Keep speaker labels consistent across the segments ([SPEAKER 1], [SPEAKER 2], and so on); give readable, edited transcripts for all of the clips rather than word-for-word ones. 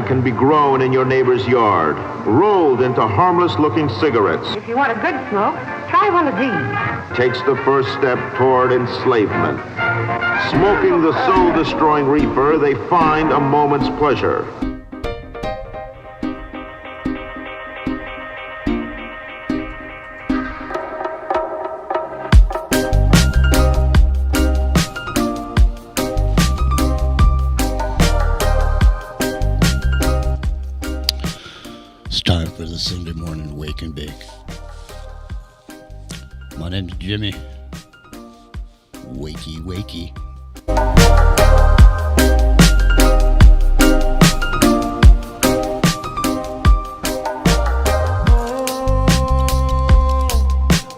[SPEAKER 1] plant can be grown in your neighbor's yard, rolled into harmless-looking cigarettes.
[SPEAKER 2] If you want a good smoke, try one of these.
[SPEAKER 1] Takes the first step toward enslavement. Smoking the soul-destroying reefer, they find a moment's pleasure.
[SPEAKER 3] For the Sunday morning wake and bake. My name's Jimmy. Wakey, wakey.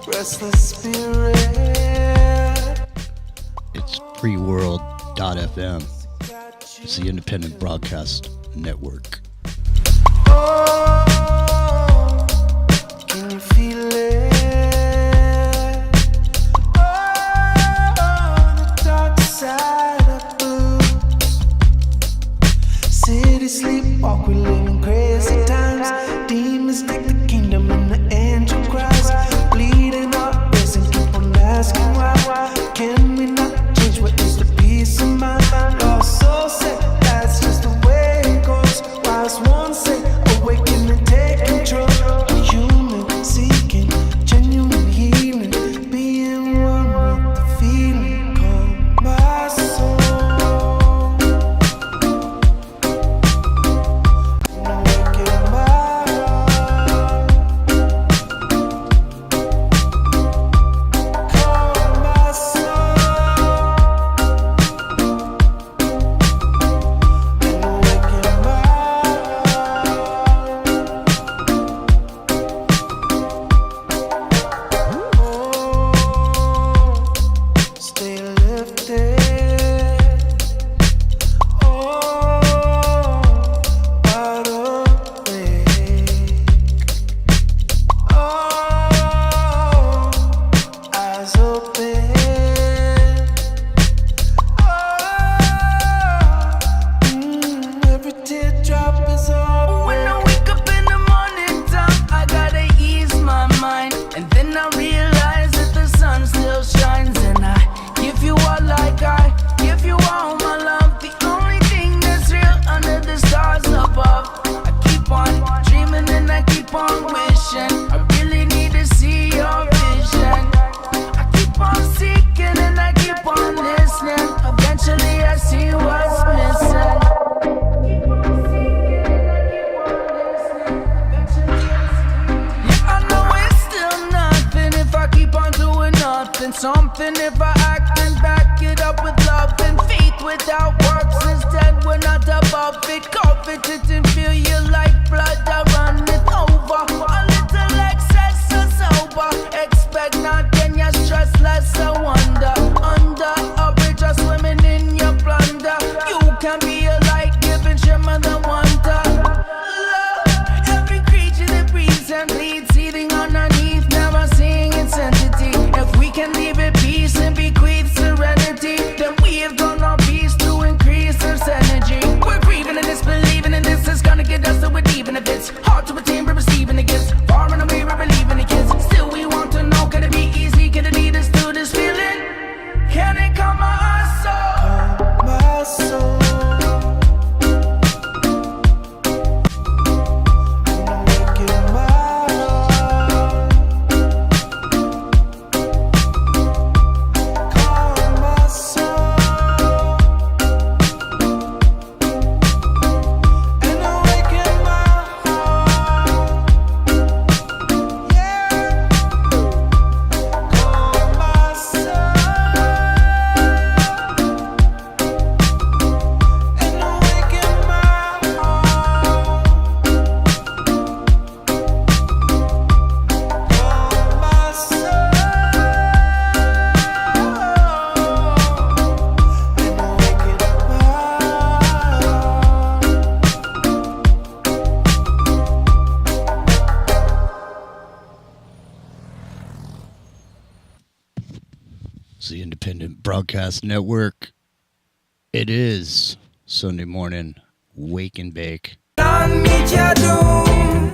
[SPEAKER 4] Restless Spirit.
[SPEAKER 3] It's Freeworld FM. It's the independent broadcast network.
[SPEAKER 4] Can you feel it? The dark side of blue. City sleepwalk, we live in crazy times. Demons take the kingdom and the angel cries. Bleeding our ears and keep on asking why. Can we not change what is the peace of mind? Lost soul said that's just the way it goes. Wise one say awaken and take control. A human seeking genuine healing, being one with the feeling. Calm my soul. Awaken my heart. Calm my soul. And awaken my stay lifted. Wide awake. Eyes open. Every teardrop is all. When I wake up in the morning time, I gotta ease my mind. And then I realize that the sun still shines. And I give you all like I give you all my love. The only thing that's real under the stars above. I keep on dreaming and I keep on wishing. I really need to see your vision. I keep on seeking and I keep on listening. Eventually I see what's missing. Yeah, I know it's still nothing if I keep on doing nothing. Something if I act and back it up with love and faith without works. Instead, we're not above it. Confident and feel your lifeblood, I run it over. A little excess so sober. Expect not, then you're stressed less. I wonder. Under a bridge, or swimming in your plunder. You can be a light, giving shimmer the wonder. Love every creature that breathes and bleeds, seething underneath, never seeing its entity. If we can leave it peace and bequeath serenity, then we have done our piece to increase Earth's energy. We're grieving in this, believing in this is gonna get us, so we're even if it's hard to attain, we're receiving the gifts. Far and away, we're believing the kids. Still, we want to know, can it be easy? Can it lead us to this feeling? Can it come my soul? Calm my soul. And awaken my heart. Calm my soul. And awaken my heart. Yeah. Calm my soul. And awaken my heart. Calm my soul. And awaken my
[SPEAKER 3] It's the independent broadcast network. It is Sunday morning wake and bake.
[SPEAKER 4] Babylon, meet your doom.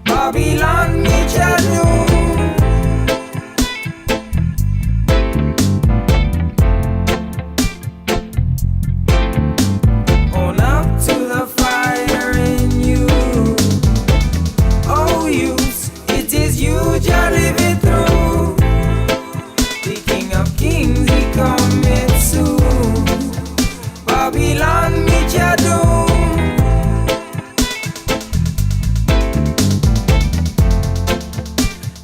[SPEAKER 4] Babylon, meet your doom. Hold up to the fire in you. Oh, youth, it is you you're living through. The King of Kings, he coming soon. Babylon, meet your doom.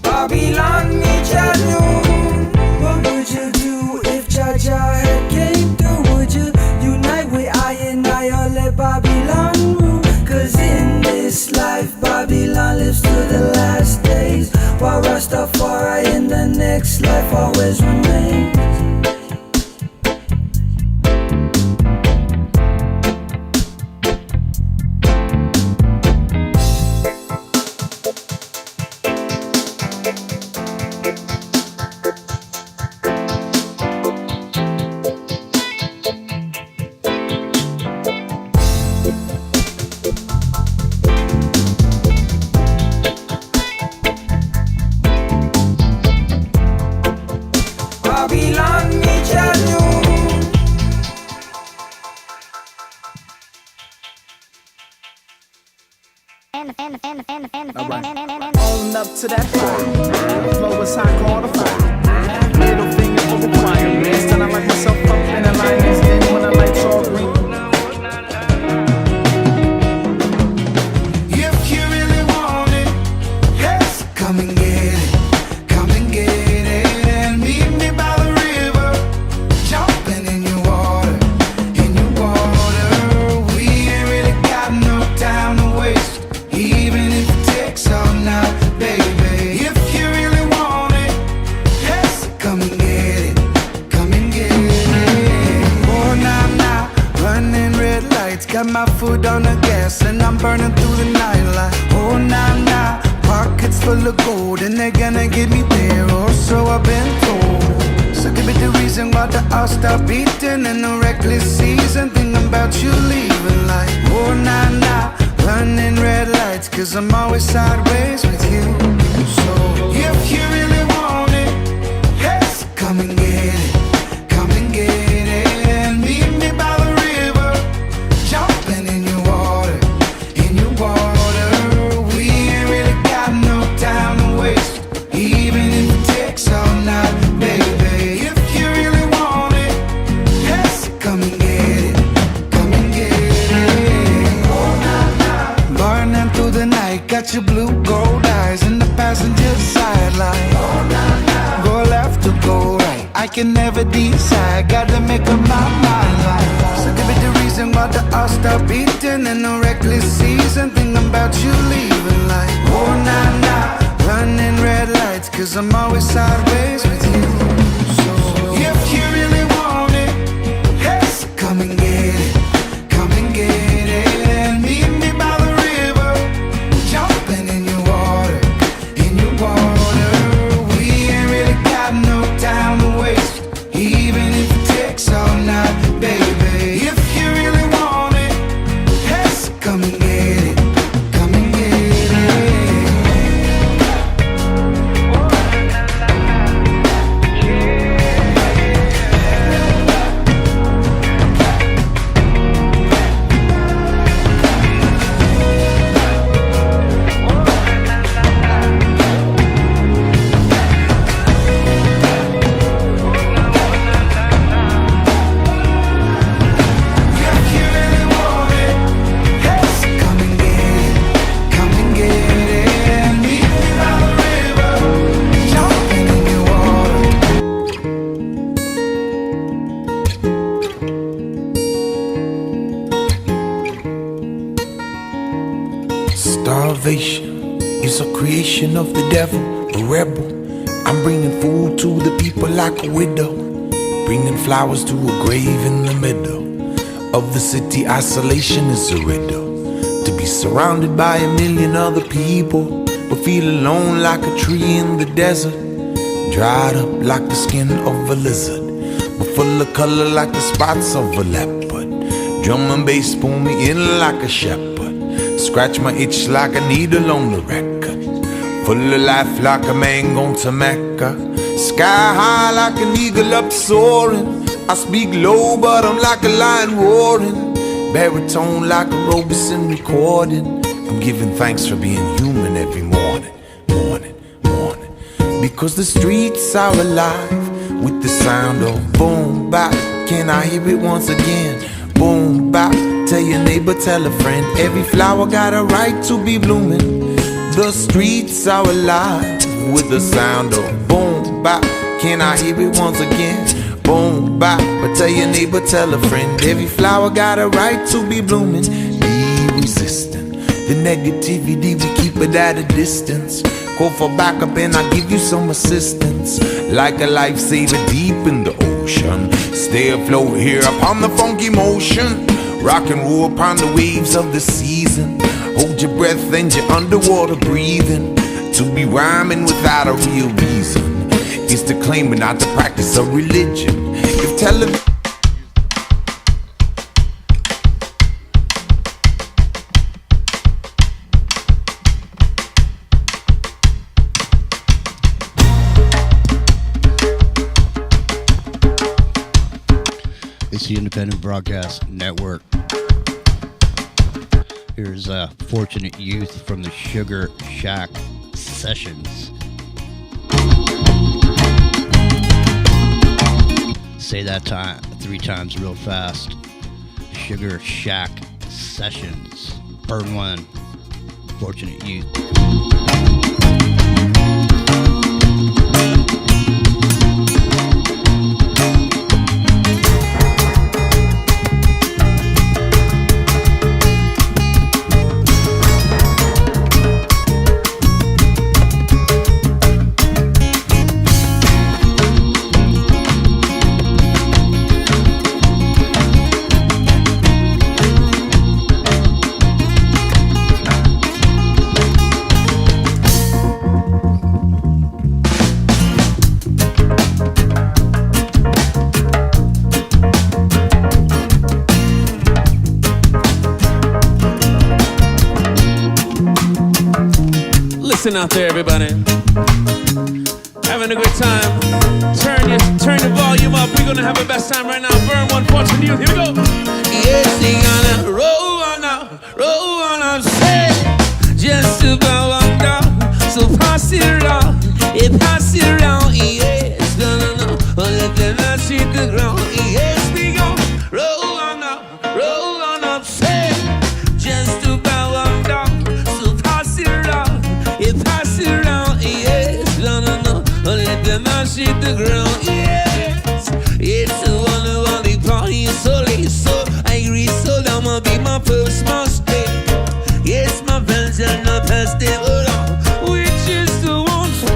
[SPEAKER 4] Babylon, meet your doom. What would you do if Jaja had came through? Would you unite with I and I or let Babylon rule? Cause in this life, Babylon lives to the last days, while Rastafari in the next life always remains. Babylon, meet your doom.
[SPEAKER 5] Holding up to that fire. The flow is hot, call the fire. Middle finger for the choir. Next time I light myself up in a lion's den when the lights all green.
[SPEAKER 4] If you really want it, yes, come and get it. Come and get it. And meet me by the river, jumping in your water, in your water. We ain't really got no time to waste, even if it takes all night, baby. If you really want it, yes, come and get it. Come and get it. Oh, nah, nah, running red lights, got my foot on the gas, and I'm burning through the nightlight. Oh, nah, nah, pockets full of gold, and they're gonna get me there, or so I've been told. So give me the reason why the heart stop beating in a reckless season, thinking about you leaving like, oh, nah, nah, running red lights, cause I'm always sideways with you. So if you really want it, yes, come and get it. Come and get it. And meet me by the river, jumping in your water, in your water. We ain't really got no time to waste, even if it takes all night, baby. If you really want it, yes, come and get it. Come and get it. Burning through the night, got your blue gold eyes in the passenger side light. Go left or go right, I can never decide, gotta make up my mind like. So give me the reason why the heart stop beating in a reckless season, thinking about you leaving like, oh, nah, nah, running red lights, cause I'm always sideways with you. So if you really want it, yes, come and get it. Come and get it. And meet me by the river, jumping in your water, in your water. We ain't really got no time to waste, even if it takes all night, baby. If you really want it, yes, come and get it. Come and get it.
[SPEAKER 6] Starvation is a creation of the devil, a rebel. I'm bringing food to the people like a widow, bringing flowers to a grave in the middle of the city. Isolation is a riddle. To be surrounded by a million other people, but feel alone like a tree in the desert, dried up like the skin of a lizard. full of color like the spots of a leopard. Drum and bass pull me in like a shepherd. Scratch my itch like a needle on the record. Full of life like a man gone to Mecca. Sky high like an eagle up soaring. I speak low but I'm like a lion roaring. Baritone like a Robeson recording. I'm giving thanks for being human every morning, morning, morning. Because the streets are alive with the sound of boom bap. Can I hear it once again? Boom bap. Tell your neighbor, tell a friend. Every flower got a right to be blooming. The streets are alive with the sound of boom bap. Can I hear it once again? Boom bap. But tell your neighbor, tell a friend. Every flower got a right to be blooming. Be resistant. The negativity, we keep it at a distance. Call for backup and I give you some assistance. Like a lifesaver deep in the ocean. Stay afloat here upon the funky motion. Rock and roll upon the waves of the season. Hold your breath and you're underwater breathing. To be rhyming without a real reason is to claim and not to practice a religion. If television
[SPEAKER 3] It's the Independent Broadcast Network. Here's Fortunate Youth from the Sugar Shack Sessions. Say that time 3 times real fast. Sugar Shack Sessions. Burn one. Fortunate Youth.
[SPEAKER 7] Listen out there, everybody. Having a good time. Turn the volume up. We're gonna have the best time right now. Burn one, Fortunate Youth. Here we go. Yes, they gonna roll on up, say, just about one down. So pass it around, pass it around. Yes, no, let them not hit the ground. Yes, we go roll on up, say, just about one down. So pass it around. Pass it around, yes, no, let them not hit the ground, yes. It's a wonderful party, so late, so angry, so that might be my first mistake. Yes, my friends are not past it, we just want to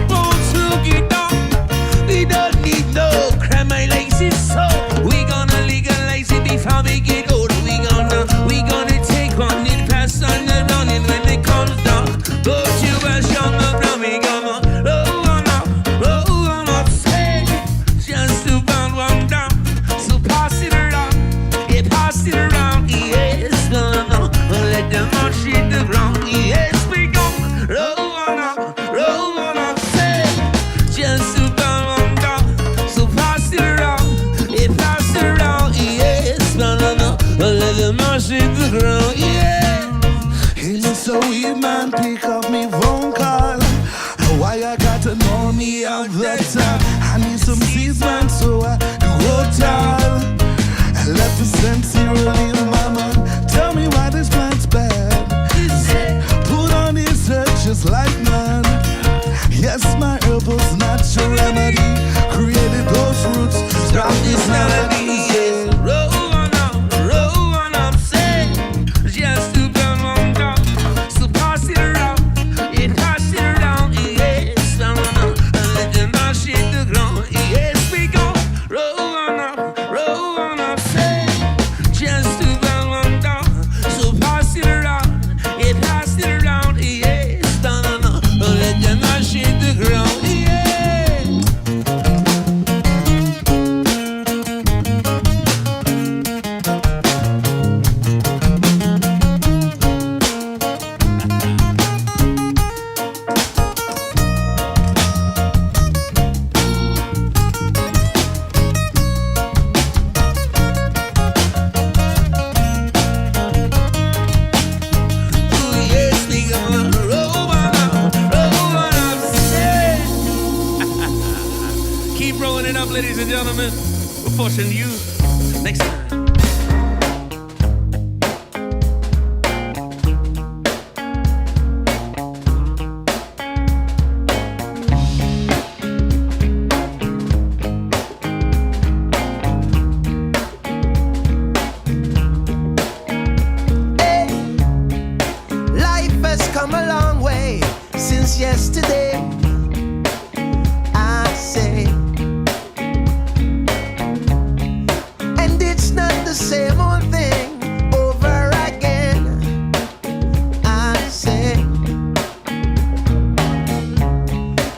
[SPEAKER 7] question to you next time.
[SPEAKER 8] Yesterday, I say, and it's not the same old thing over again. I say,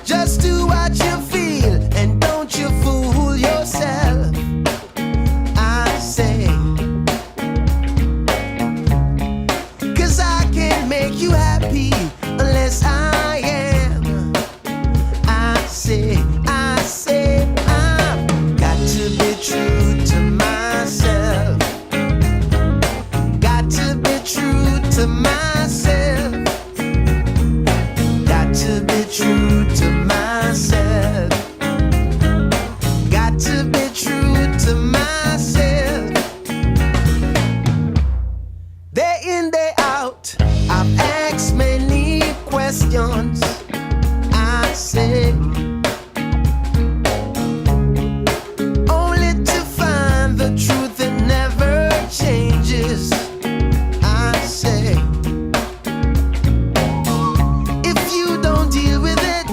[SPEAKER 8] just do what you feel and don't you fool yourself. I say, 'cause I can't make you happy unless I I've got to be true to myself. Got to be true to myself. Got to be true to myself. Got to be true to myself. Day in, day out, I've asked many questions. I say, truth that never changes. I say, if you don't deal with it,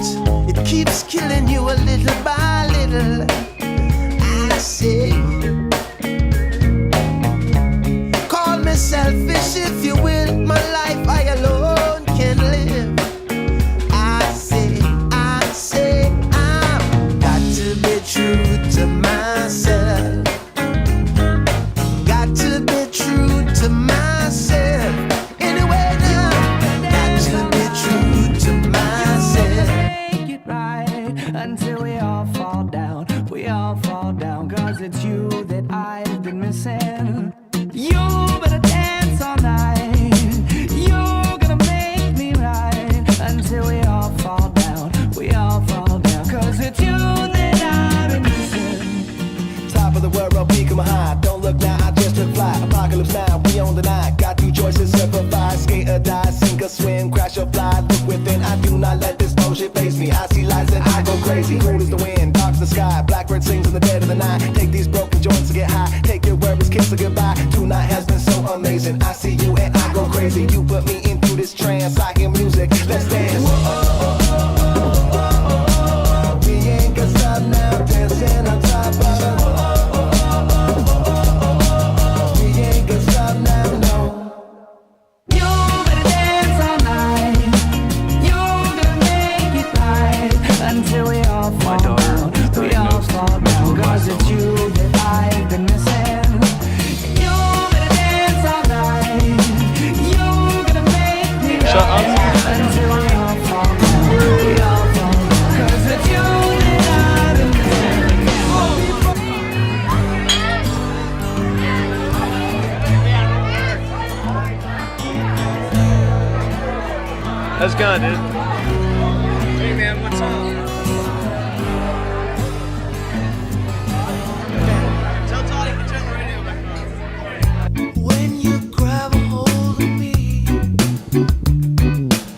[SPEAKER 8] it keeps killing you a little by little. I say, call me selfish if you will, my life I alone can live. I say, I've got to be true to myself. To be true to myself. Anyway now, got to be true to myself.
[SPEAKER 4] Make it right until we all fall down. We all fall down, 'cause it's you that I've been missing. You better dance all night. You're gonna make me right until we all fall down. We all fall down, 'cause it's you that I've been missing.
[SPEAKER 5] Top of the world, peak of my high. Don't look now, I just fly. Apocalypse now, we on the night. Got two choices, survive, skate or die, sink or swim, crash or fly. Look within, I do not let this bullshit face me. I see lights and I go crazy. Cold as the wind, dark as the sky. Blackbird sings in the dead of the night. Take these broken joints to get high. Take your worries, kiss a goodbye. Tonight has been so amazing. I see you and I go crazy. You put me into this trance. I hear music, let's dance. We ain't gonna stop now, dancing on top of it.
[SPEAKER 4] Until we all fall down, we all fall down, 'cause it's you that I've been missing. You better dance all night. You're gonna make me right. Until we all fall down, we all fall down, 'cause it's you that I've been missing.
[SPEAKER 9] How's it going, dude?
[SPEAKER 7] Hey man, what's up?
[SPEAKER 8] When you grab a hold of me,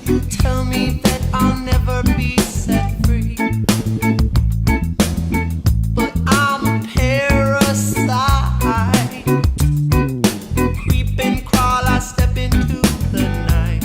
[SPEAKER 8] you tell me that I'll never be set free. But I'm a parasite. Creep and crawl, I step into the night.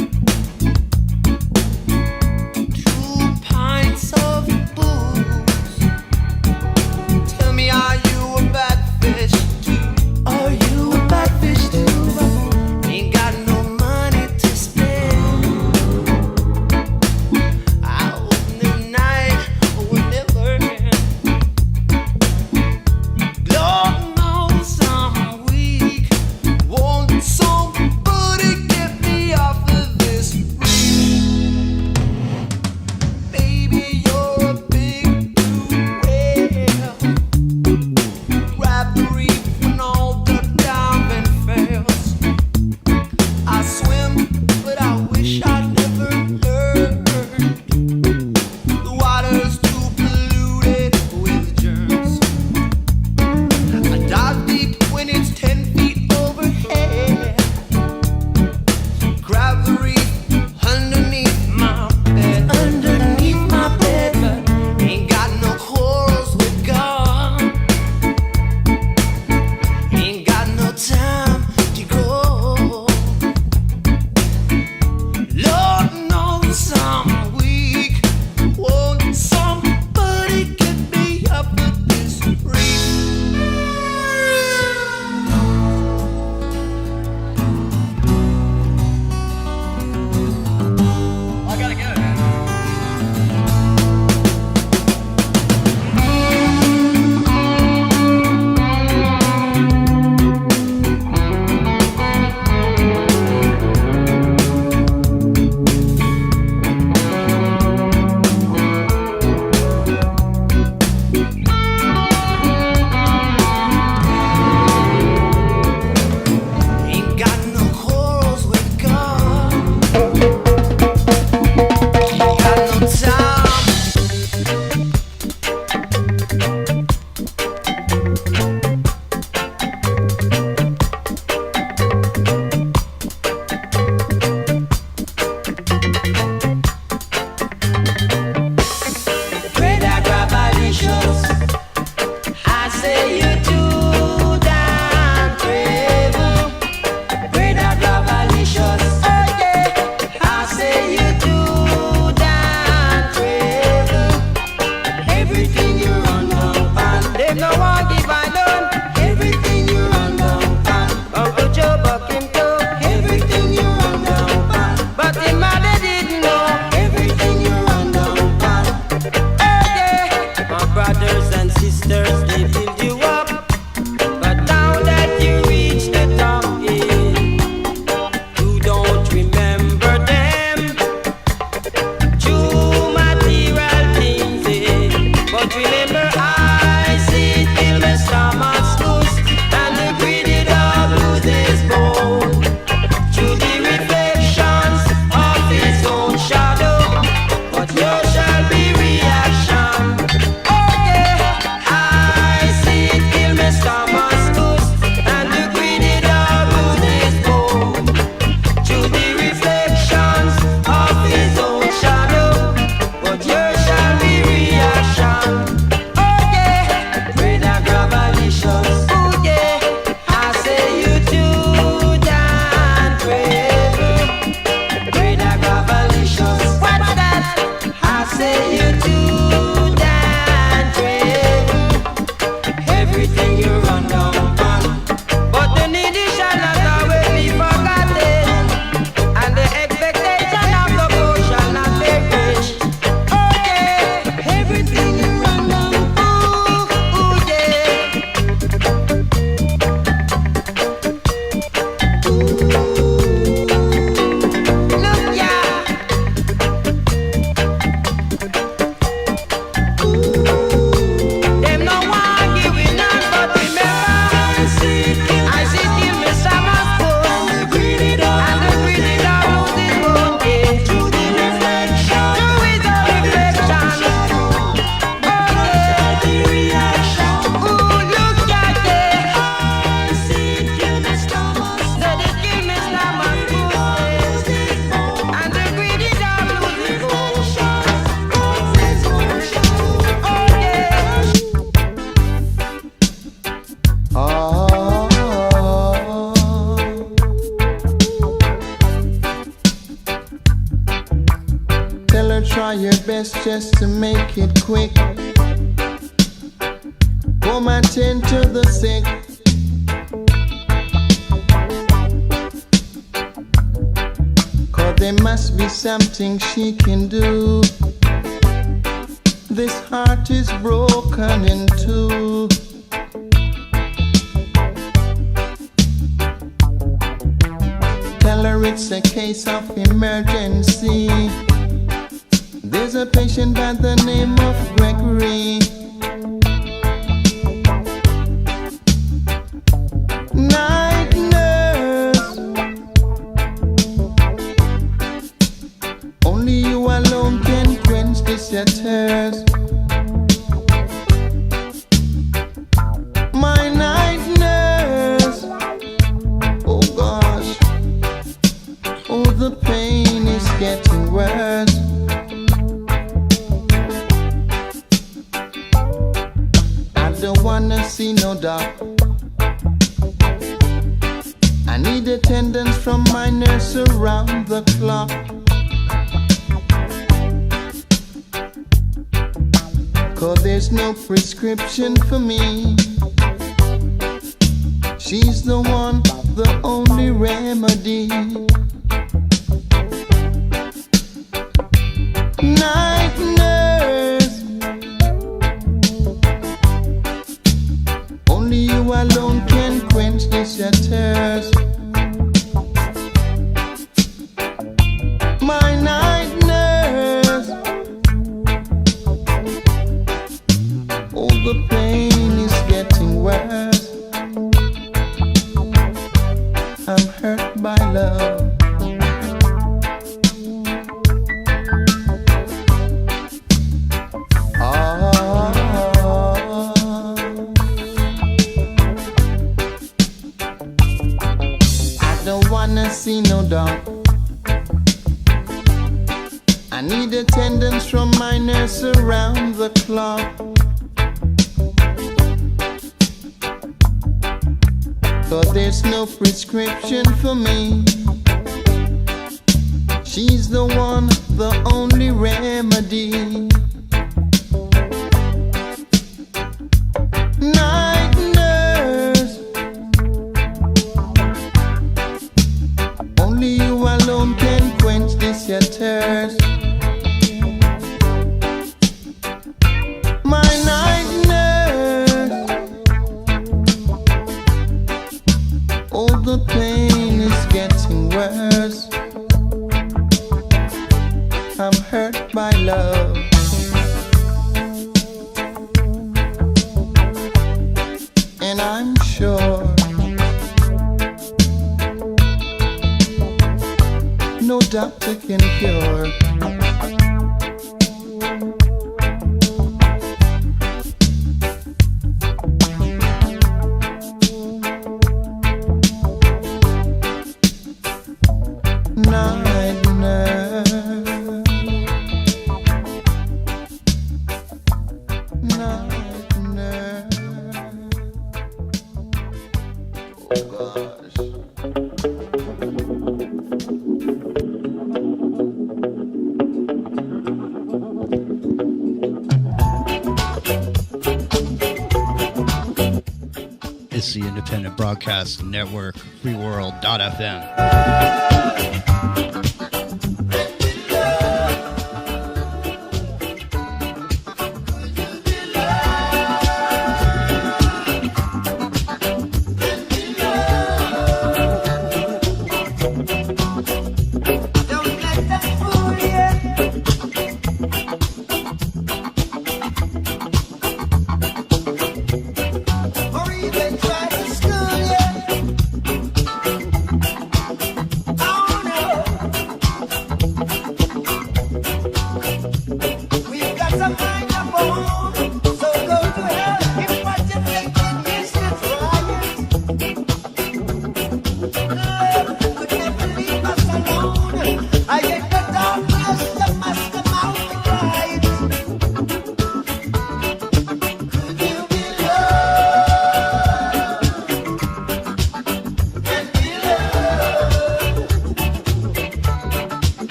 [SPEAKER 8] just to make it quick. Home attend to the sick. Cause there must be something she can do. This heart is broken in two. Tell her it's a case of emergency. There's a patient by the name of Gregory. Night nurse, only you alone can quench this your thirst. My night nurse, oh gosh, oh the pain is getting worse. Don't wanna see no doubt. I need attendance from my nurse around the clock. Cause there's no prescription for me. She's the one, the only remedy. Night nurse, only you alone can quench this your thirst. My night nurse, oh the pain is getting worse. I'm hurt by love. See no doubt. I need attendance from my nurse around the clock. Cause there's no prescription for me. She's the one, the only remedy. Night nurse, only you alone can quench this your thirst. My night nurse, oh the pain is getting worse. I'm hurt by love. And I'm sure no doctor can cure. Night nurse, night nurse, oh gosh.
[SPEAKER 3] It's the Independent Broadcast Network, Freeworld.FM.
[SPEAKER 8] Try to school you. Oh no.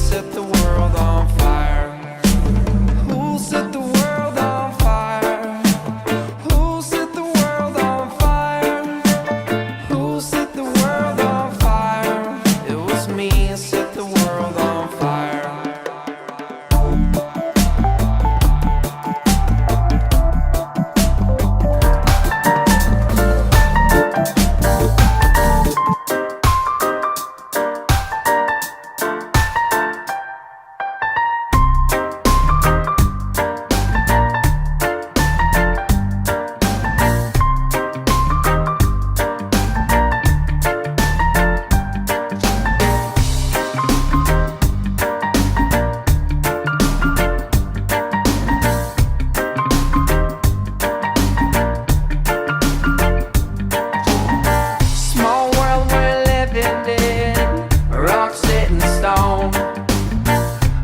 [SPEAKER 4] set the world on fire? Who'll set the world on fire? Who'll set the world on fire? Who'll set the world on fire? It was me who set the world on fire. Small world we're living in, rock set in stone.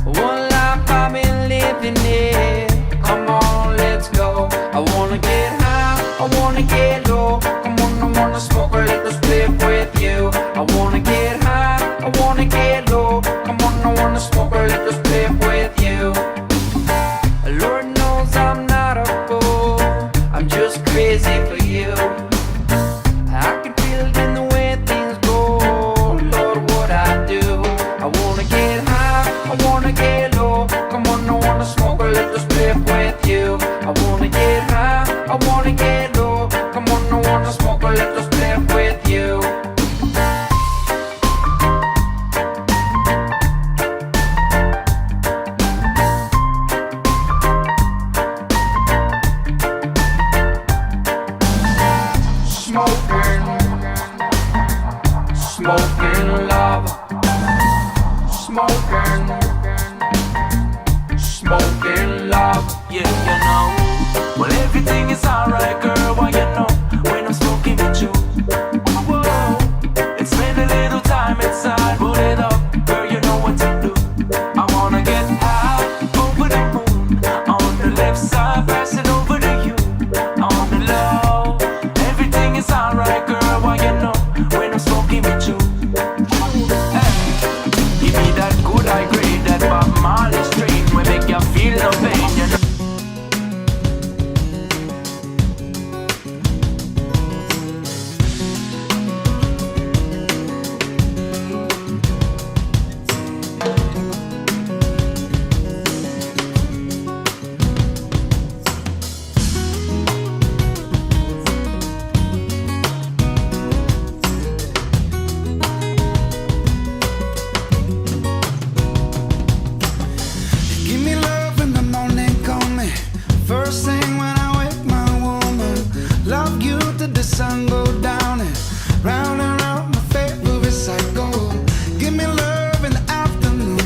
[SPEAKER 4] One life I've been living in. Come on, let's go. I wanna get high, I wanna get low. Come on, I wanna smoke a little split with you. I wanna get high, I wanna get low. Come on, I wanna smoke a little split with you. Lord knows I'm not a fool, I'm just crazy for you. I can feel it in the way things go. Lord, what I do? I wanna get high, I wanna get low. Come on, I wanna smoke a little split with you. I wanna get high, I wanna get low. Come on, I wanna smoke a little split with you. Smoking, smoking love. Smoking, smoking love.
[SPEAKER 10] Yeah, you know. Well, everything is alright, girl. Why you know when I'm smoking with you? Whoa, it's been a little time inside. Put it up, girl. You know what to do. I wanna get high over the moon. On the left side, pass it over to you. On the low, everything is alright, girl. Why you know when I'm smoking with you? Hey, give me that good high grade, that Bob Marley strain, we make you feel no pain. You know.
[SPEAKER 4] Give me love in the morning, call me first thing when I wake, my woman. Love you till the sun go down and round my favorite cycle. Give me love in the afternoon.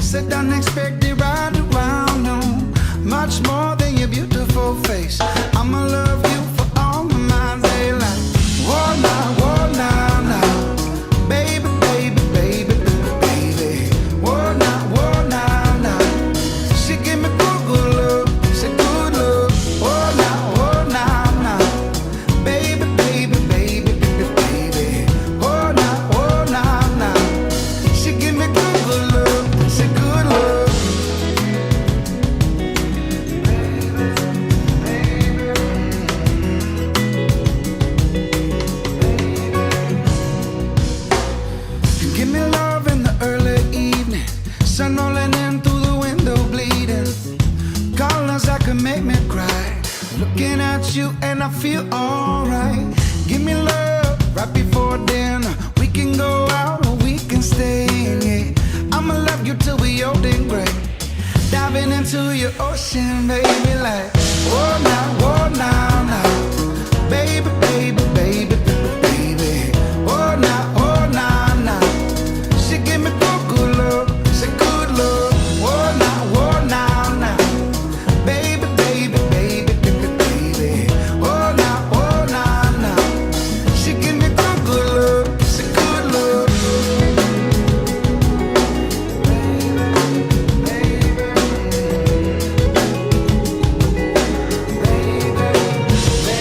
[SPEAKER 4] Sit down, expect it right around noon. Much more than your beautiful face. I'ma love you for all my daylight. Whoa, now, baby, baby, baby, baby. Whoa, now. She give me good love, say good love. Oh, now, baby, baby, baby, baby. Oh, now. She give me good love, say good love. Give me love in the early evening, sun rolling in through the window, bleeding. Colors that could make me cry. Looking at you and I feel alright. Give me love right before dinner. We can go out or we can stay in, yeah. I'ma love you till we old and gray. Diving into your ocean, baby, like whoa now, baby, baby, baby, baby. Oh now. She give me good love, say good love. Oh now, baby, baby, baby, baby. Oh now. She give me good love, say good love. Baby, baby, baby.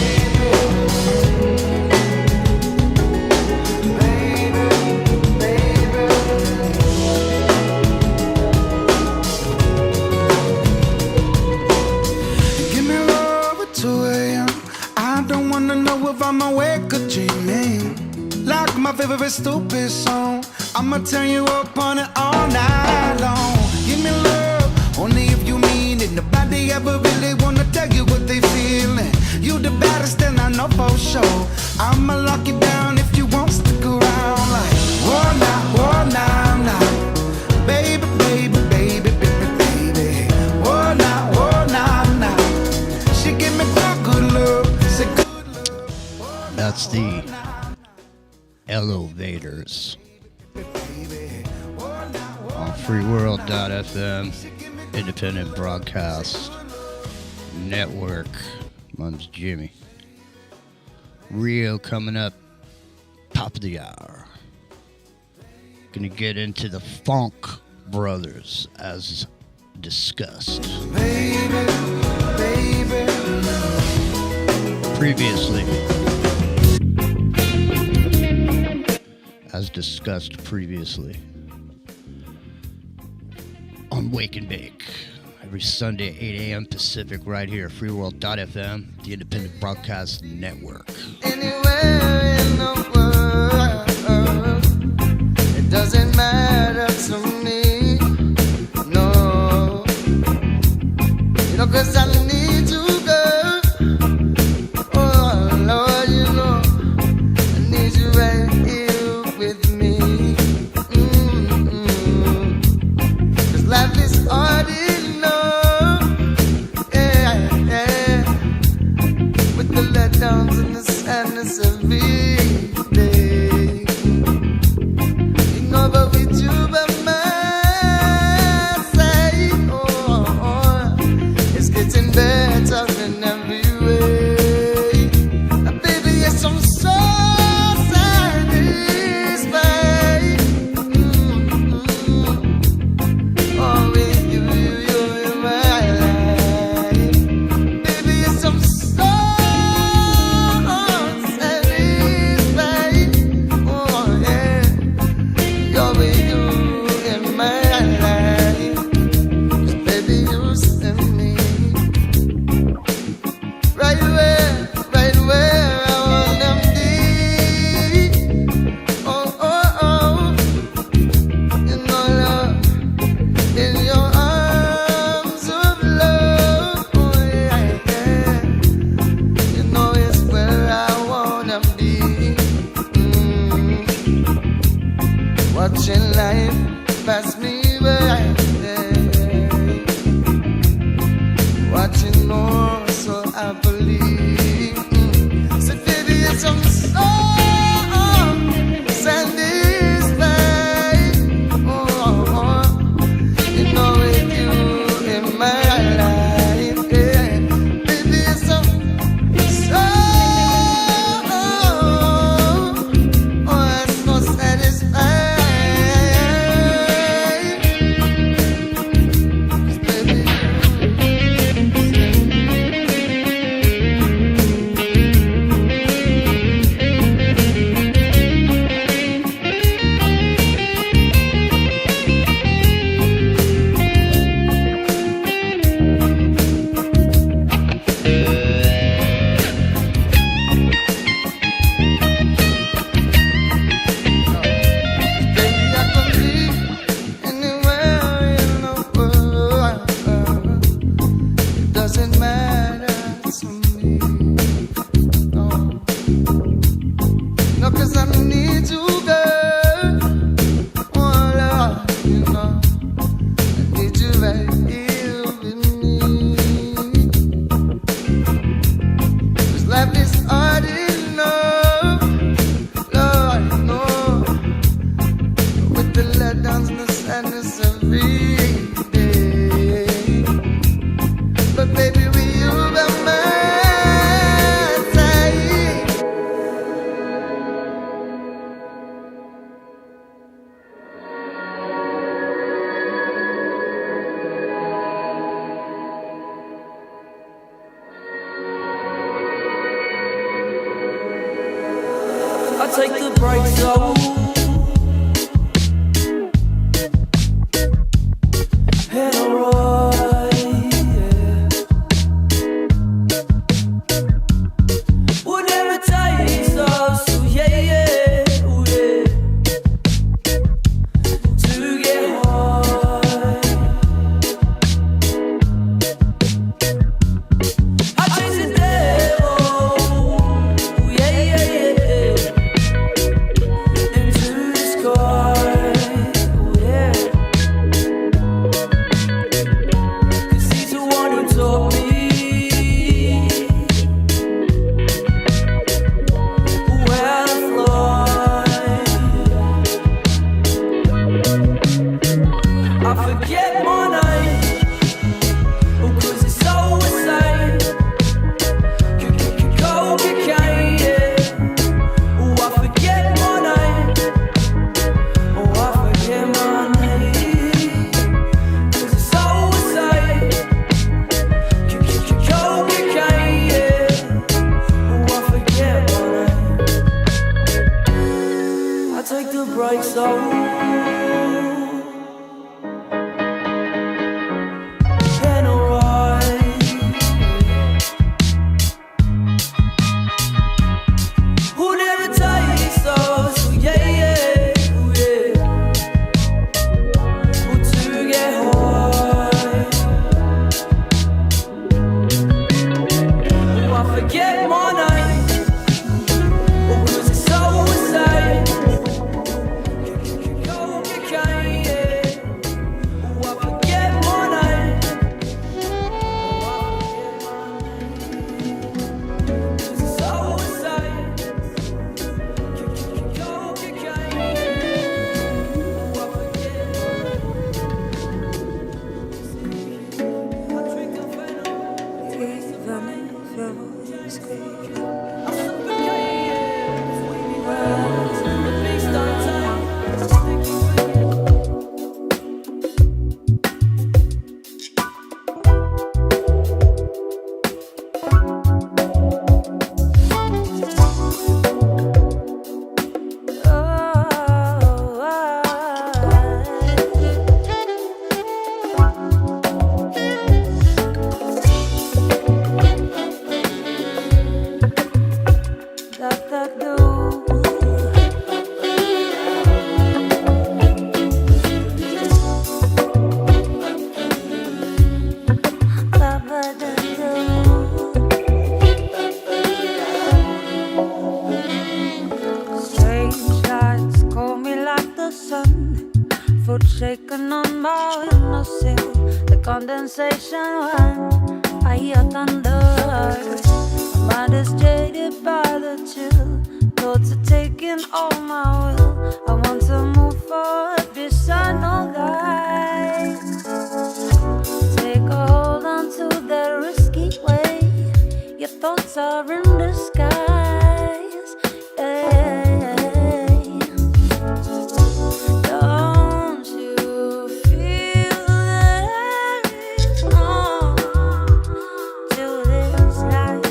[SPEAKER 11] favorite stupid song. I'ma turn you up on it all night long. Give me love, only if you mean it. Nobody ever really wanna tell you what they feeling. You the baddest and I know for sure. I'ma lock you down if you won't stick around. Like, oh now, baby, baby, baby, baby, baby. Oh now. She give me good love, say good love.
[SPEAKER 3] That's the Elevators on Freeworld.FM, independent broadcast network. My name's Jimmy. Rio coming up, top of the hour. Gonna get into the Funk Brothers as discussed.
[SPEAKER 11] Baby.
[SPEAKER 3] Previously. As discussed previously on Wake and Bake every Sunday at 8 a.m. Pacific right here at Freeworld.FM, the independent broadcast network.
[SPEAKER 8] Anywhere in the world, it doesn't matter to me, no, you know, 'cause I need you, girl. Oh Lord, you know, I need you right here with me. 'Cause life is hard enough, yeah, with the letdowns and the sadness every day. You know, but with you by my side, oh, it's getting better in every way. Baby, yes, I'm so satisfied. Oh, with you in my life. Baby, yes, I'm so satisfied. Oh, yeah. You're with you in my life. 'Cause baby, you send me right where I want them be. Oh, you know, love, in your arms of love. Oh, yeah. You know it's where I wanna be. Watching life pass me by. Watching more so happily. So baby, yes, I'm so satisfied. Oh, you know, with you in my life, yeah. Baby, yes, I'm so satisfied.
[SPEAKER 4] take the brakes off. Head alright, yeah. Whatever it takes us, oh yeah, yeah, oh yeah.
[SPEAKER 12] condensation when I hear thunder. My mind is jaded by the chill. Thoughts are taking all my will. I want to move forward beside no guide. Take a hold on to that risky way. Your thoughts are in disguise. Don't you feel there is more to this life?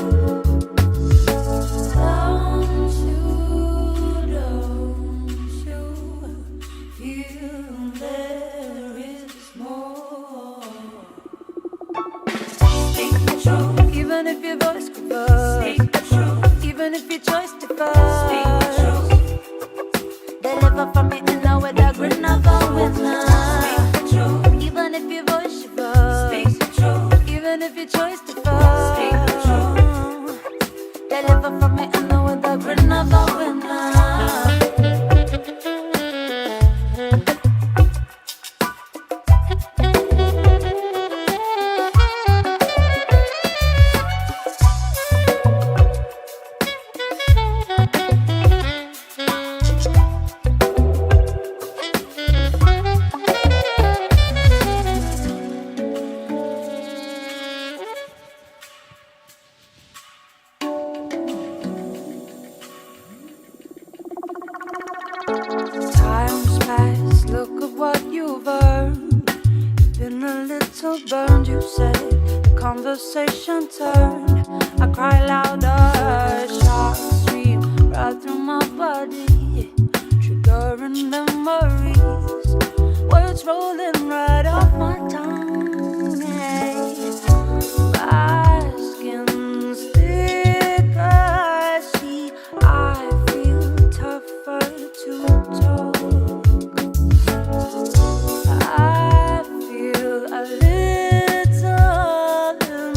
[SPEAKER 12] Don't you feel there is more? Speak the truth, even if your voice quivers. Speak the truth, even if your choice differs. Speak the truth, deliver from your inner with a grin of a winner. Speak the truth, even if your voice shivers. Speak the truth, even if your choice differs. Speak the truth, deliver from your inner with a grin of a winner. Time's passed, look at what you've earned. You've been a little burned, you said. The conversation turned. I cry louder, sharp stream right through my body, triggering memories. Words rolling right off my tongue. Hey. My skin's thicker, see, I feel tougher to talk. I feel a little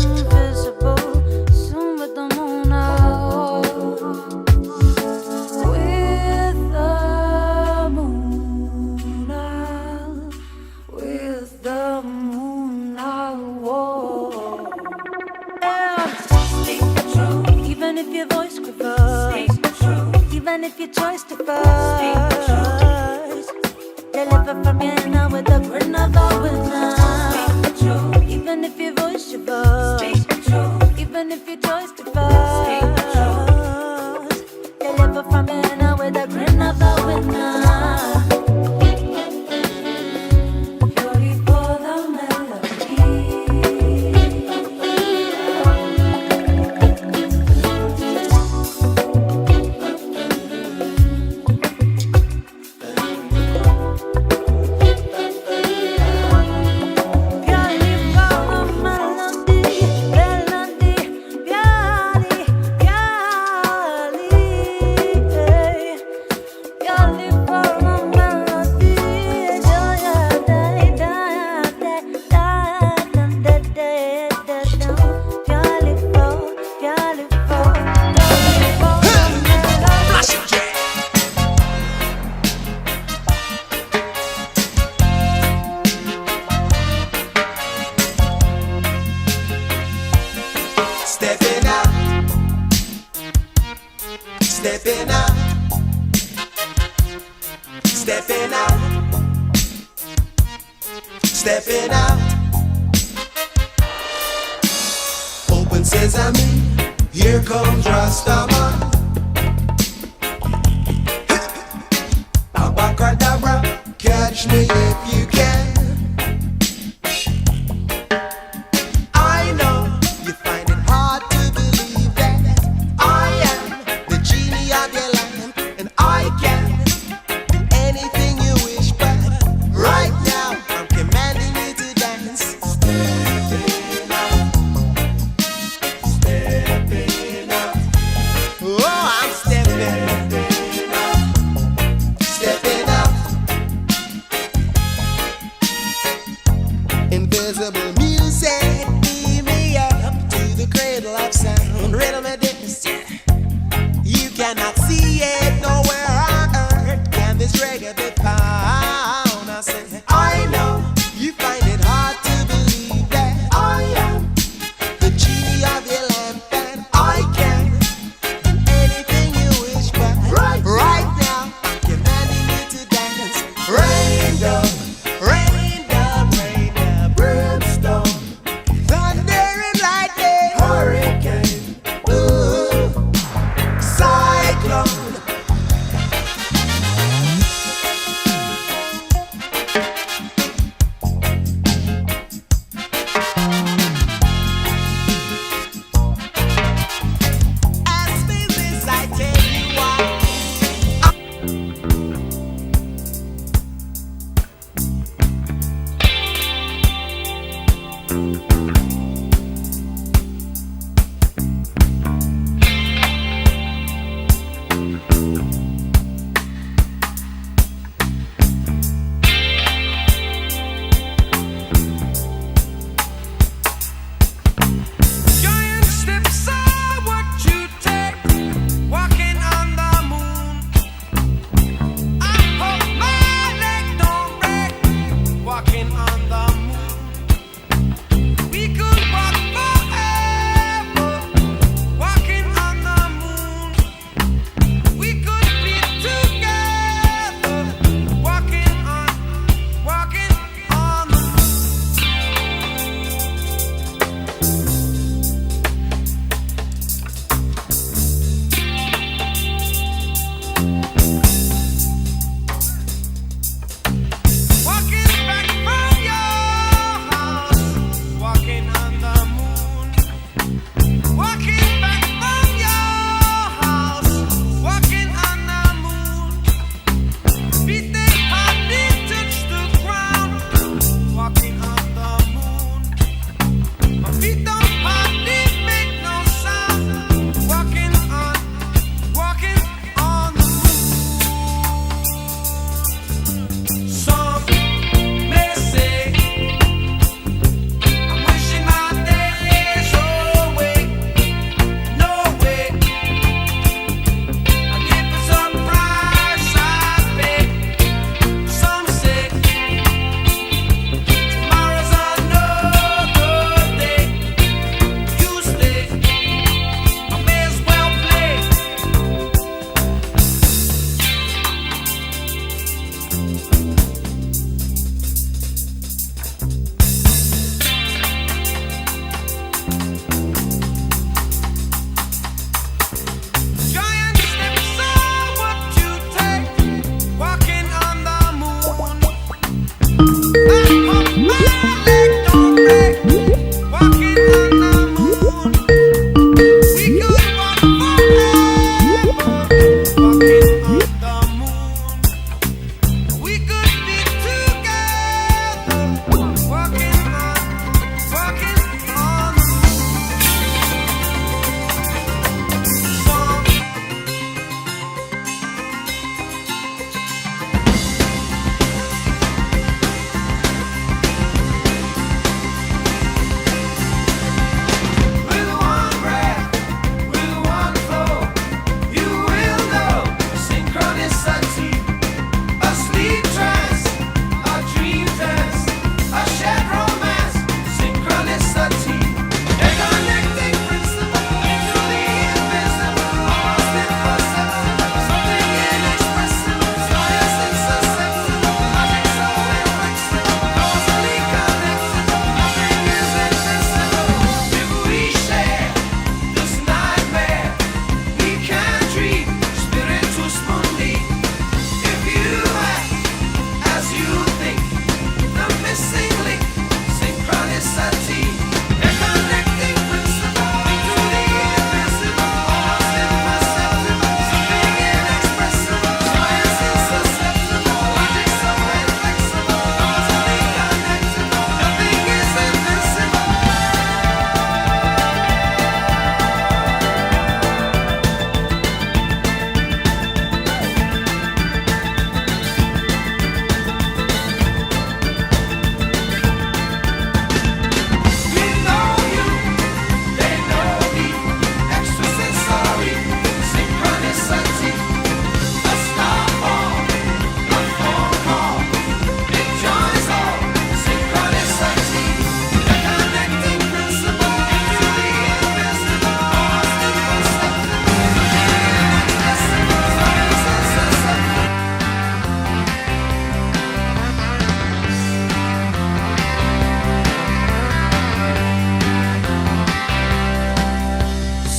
[SPEAKER 12] invisible, soon with the moon out. With the moon out, with the moon out. Whoa. Yeah. Speak the truth, even if your voice quivers. Speak the truth, even if your choice differs. Speak the truth, deliver from your inner with a grin of a winner. Speak the truth, even if your voice shivers. Speak the truth, even if your choice differs. Speak the truth, deliver from your inner with a grin of a winner. Fury for the melody.
[SPEAKER 5] Stepping out, stepping out, stepping out, stepping out. Open sesame, here comes Rastaman. Abacadabra, catch me if you can. I know you find it hard to believe that I am the genie of your lamp, and I can do anything you wish, but right now I'm commanding you to dance. Stepping up, stepping up. Oh, I'm stepping up, stepping up. Invisible music, beam me up to the cradle of sound. Rhythm and dance, you cannot see it nowhere on earth. Can this reggae be found? I say, I know you find it hard to believe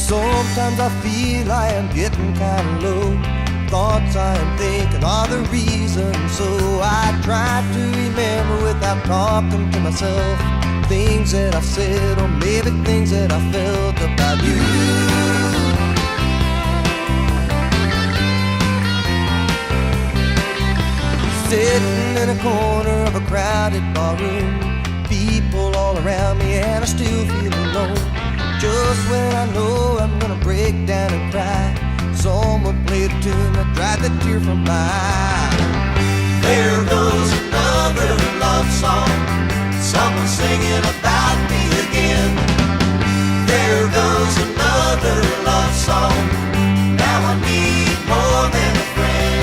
[SPEAKER 8] Sometimes I feel I am getting kind of low. Thoughts I am thinking are the reason. So I try to remember without talking to myself things that I've said, or maybe things that I felt about you. Sitting in a corner of a crowded barroom, people all around me still feel alone. Just when I know I'm gonna break down and cry, someone played a tune that dried the tear from my eye. There goes another love song, someone singing about me again. There goes another love song, now I need more than a friend.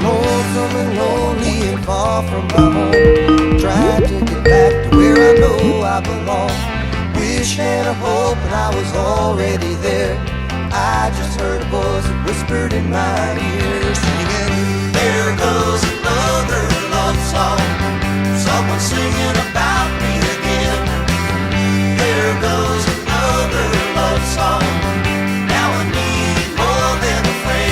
[SPEAKER 8] Lonesome and lonely and far from my home, trying to get back to where I know I belong. Wish and a hope and I was already there. I just heard a voice that whispered in my ear, singing, there goes another love song, someone singing about me again. There goes another love song, now I need more than a friend.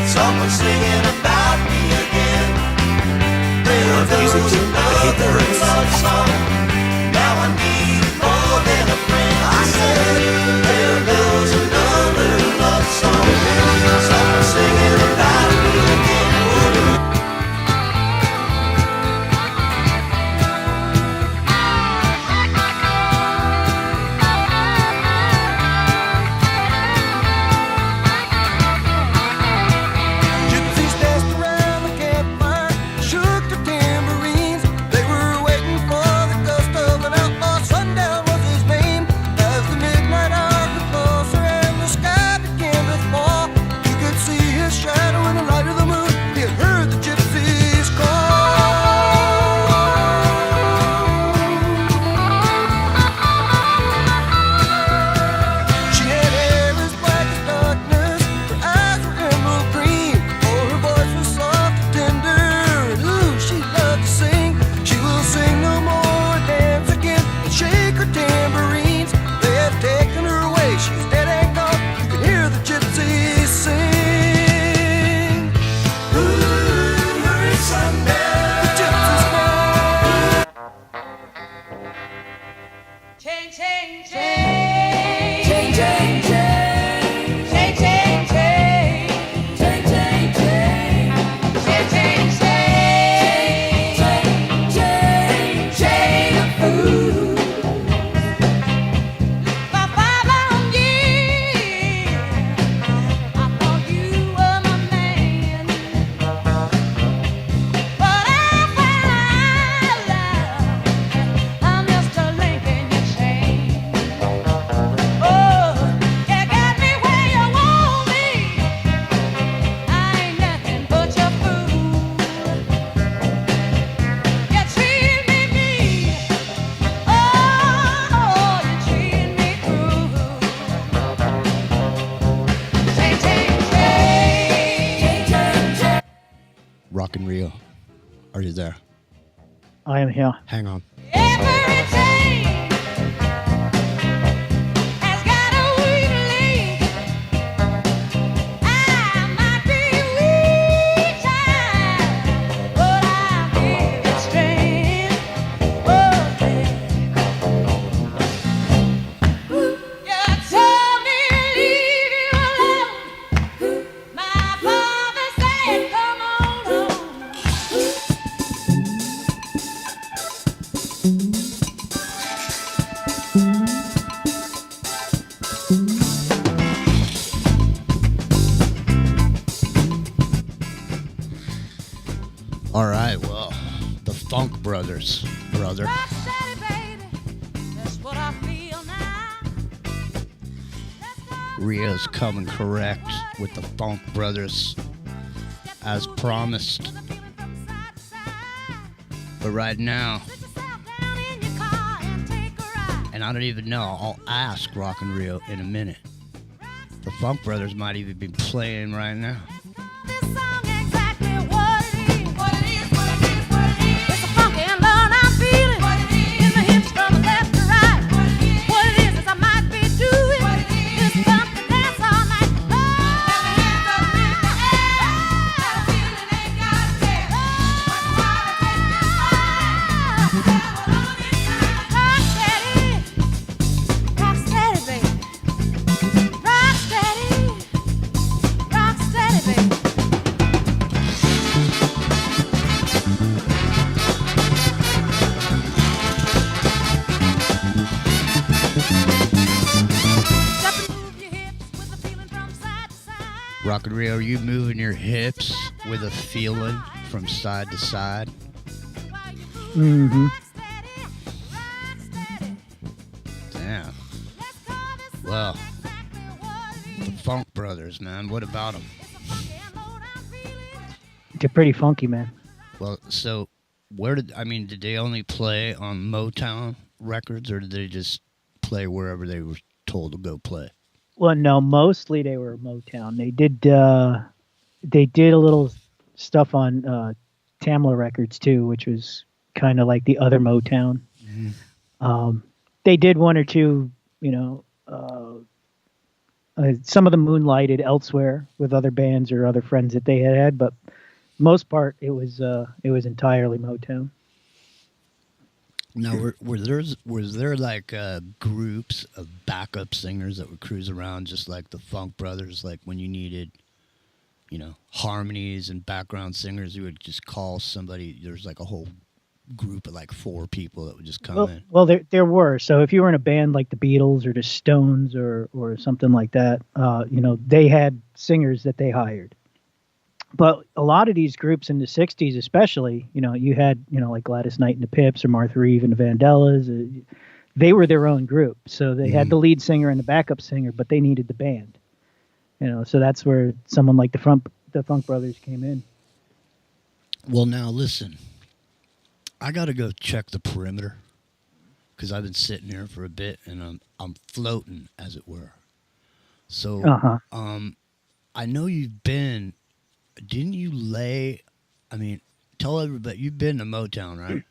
[SPEAKER 8] Someone singing about me again. There goes another love song, now I need more than a friend. I said, there goes another love song, someone singing about me again.
[SPEAKER 3] Rock and Rio, are you there?
[SPEAKER 13] I am here.
[SPEAKER 3] Hang on. Rio's coming correct with the Funk Brothers as promised. But right now, and I don't even know, I'll ask Rockin' Rio in a minute. The Funk Brothers might even be playing right now. Rockin' Rio, are you moving your hips with a feeling from side to side?
[SPEAKER 13] Mm-hmm.
[SPEAKER 3] Damn. Well, the Funk Brothers, man, what about them?
[SPEAKER 13] They're pretty funky, man.
[SPEAKER 3] Well, so did they only play on Motown records, or did they just play wherever they were told to go play?
[SPEAKER 13] Well, no, mostly they were Motown. They did a little stuff on Tamla Records too, which was kind of like the other Motown. Mm-hmm. They did one or two, some of them moonlighted elsewhere with other bands or other friends that they had, but most part it was entirely Motown.
[SPEAKER 3] Now, was there like groups of backup singers that would cruise around just like the Funk Brothers, like when you needed, harmonies and background singers, you would just call somebody, there's like a whole group of like 4 people that would just come in?
[SPEAKER 13] Well, there were. So if you were in a band like the Beatles or the Stones or something like that, they had singers that they hired. But a lot of these groups in the 60s especially, you had, like Gladys Knight and the Pips or Martha Reeve and the Vandellas. They were their own group. So they had the lead singer and the backup singer, but they needed the band. So that's where someone like the Funk Brothers came in.
[SPEAKER 3] Well, now listen. I got to go check the perimeter because I've been sitting here for a bit and I'm floating, as it were. So I know you've been... Didn't you tell everybody, you've been to Motown, right?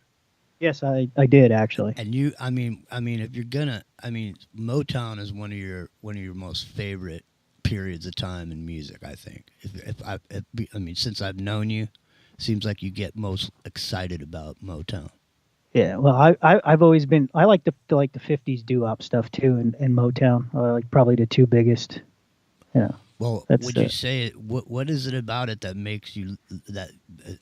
[SPEAKER 13] Yes, I did actually.
[SPEAKER 3] And you, if you're gonna, Motown is one of your most favorite periods of time in music, I think. Since I've known you, it seems like you get most excited about Motown.
[SPEAKER 13] Yeah, well, I've always been, I like the 50s doo-wop stuff too, and Motown, like probably the 2 biggest,
[SPEAKER 3] Well, would you say what is it about it that makes you that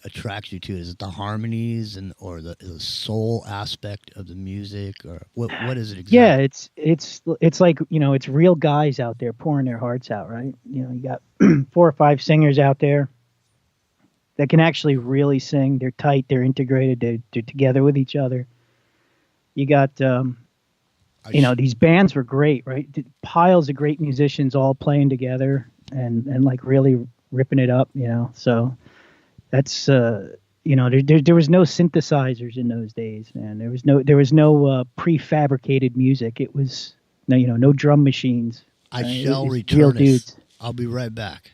[SPEAKER 3] attracts you to it? Is it the harmonies or the soul aspect of the music, or what is it exactly?
[SPEAKER 13] Yeah, it's like it's real guys out there pouring their hearts out, right? You got 4 or 5 singers out there that can actually really sing. They're tight, they're integrated, they're together with each other. You got these bands were great, right? Piles of great musicians all playing together and like really ripping it up, So that's there was no synthesizers in those days, man. There was no prefabricated music. It was no drum machines.
[SPEAKER 3] I shall return.
[SPEAKER 13] Real dudes.
[SPEAKER 3] I'll be right back.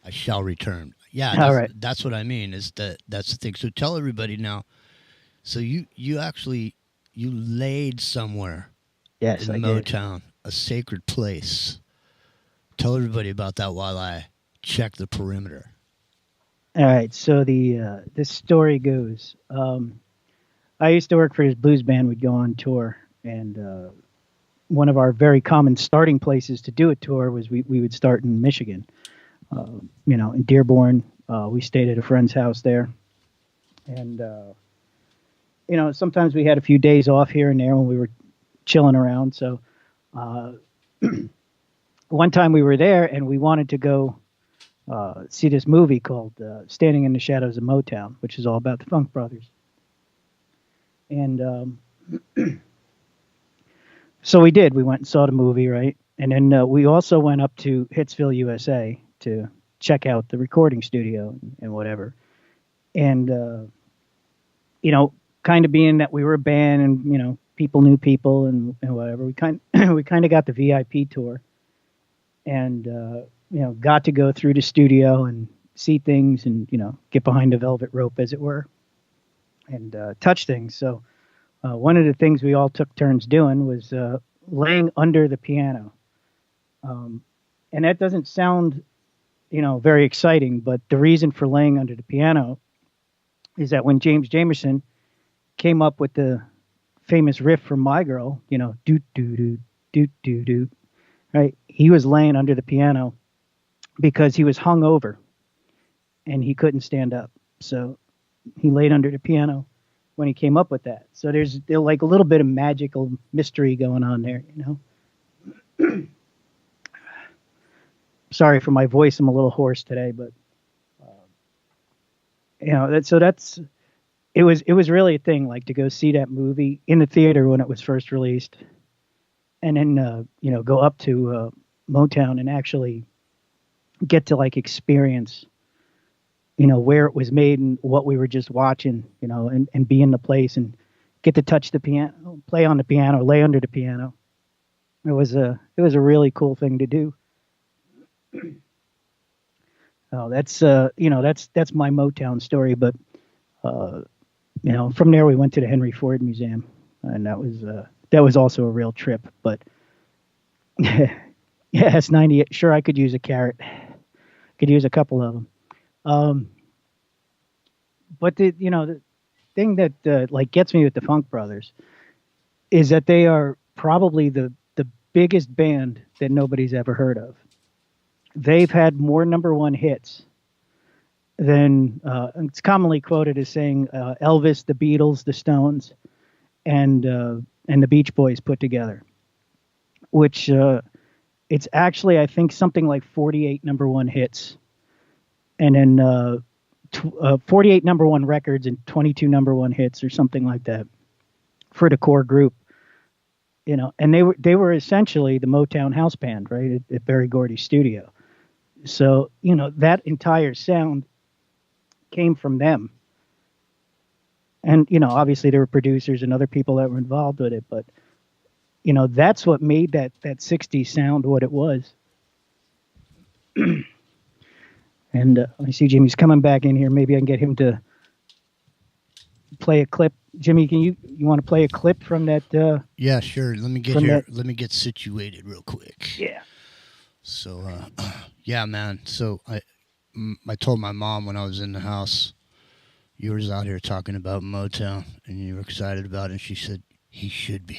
[SPEAKER 3] I shall return. Yeah,
[SPEAKER 13] all right.
[SPEAKER 3] That's what I mean. That's the thing. So tell everybody now. So you actually. You laid somewhere in Motown, a sacred place. Tell everybody about that while I check the perimeter.
[SPEAKER 13] All right, so this story goes. I used to work for this blues band. We'd go on tour, and one of our very common starting places to do a tour was we would start in Michigan, in Dearborn. We stayed at a friend's house there, and sometimes we had a few days off here and there when we were chilling around. So one time we were there and we wanted to go see this movie called Standing in the Shadows of Motown, which is all about the Funk Brothers. And so we did. We went and saw the movie, right? And then we also went up to Hitsville, USA to check out the recording studio and whatever. And, kind of being that we were a band and, people knew people and whatever, we kind of got the VIP tour and, got to go through the studio and see things and, get behind the velvet rope, as it were, and touch things. So one of the things we all took turns doing was laying under the piano. And that doesn't sound, very exciting, but the reason for laying under the piano is that when James Jamerson came up with the famous riff from My Girl, doot, doot, doot, doot, doot, doot, right? He was laying under the piano because he was hung over and he couldn't stand up. So he laid under the piano when he came up with that. So there's like a little bit of magical mystery going on there, Sorry for my voice. I'm a little hoarse today, but it was really a thing, like to go see that movie in the theater when it was first released, and then go up to Motown and actually get to like experience where it was made and what we were just watching, and be in the place and get to touch the piano, play on the piano, lay under the piano. It was a really cool thing to do. Oh, that's that's my Motown story. But from there we went to the Henry Ford Museum, and that was also a real trip. But yeah, it's 98. Sure, I could use a carrot. Could use a couple of them. But the thing that like gets me with the Funk Brothers is that they are probably the biggest band that nobody's ever heard of. They've had more number one hits than it's commonly quoted as saying Elvis, the Beatles, the Stones, and the Beach Boys put together. Which it's actually, I think, something like 48 number one hits, and then 48 number one records and 22 number one hits or something like that for the core group. And they were essentially the Motown house band, right, at Berry Gordy's studio. So, that entire sound came from them. And, obviously there were producers and other people that were involved with it, but, that's what made that 60s sound what it was. And I see Jimmy's coming back in here. Maybe I can get him to play a clip. Jimmy, you want to play a clip from that?
[SPEAKER 3] Yeah, sure. Let me get here. Let me get situated real quick.
[SPEAKER 13] Yeah.
[SPEAKER 3] So, yeah, man. So I told my mom when I was in the house, you was out here talking about Motown, and you were excited about it. And she said, he should be.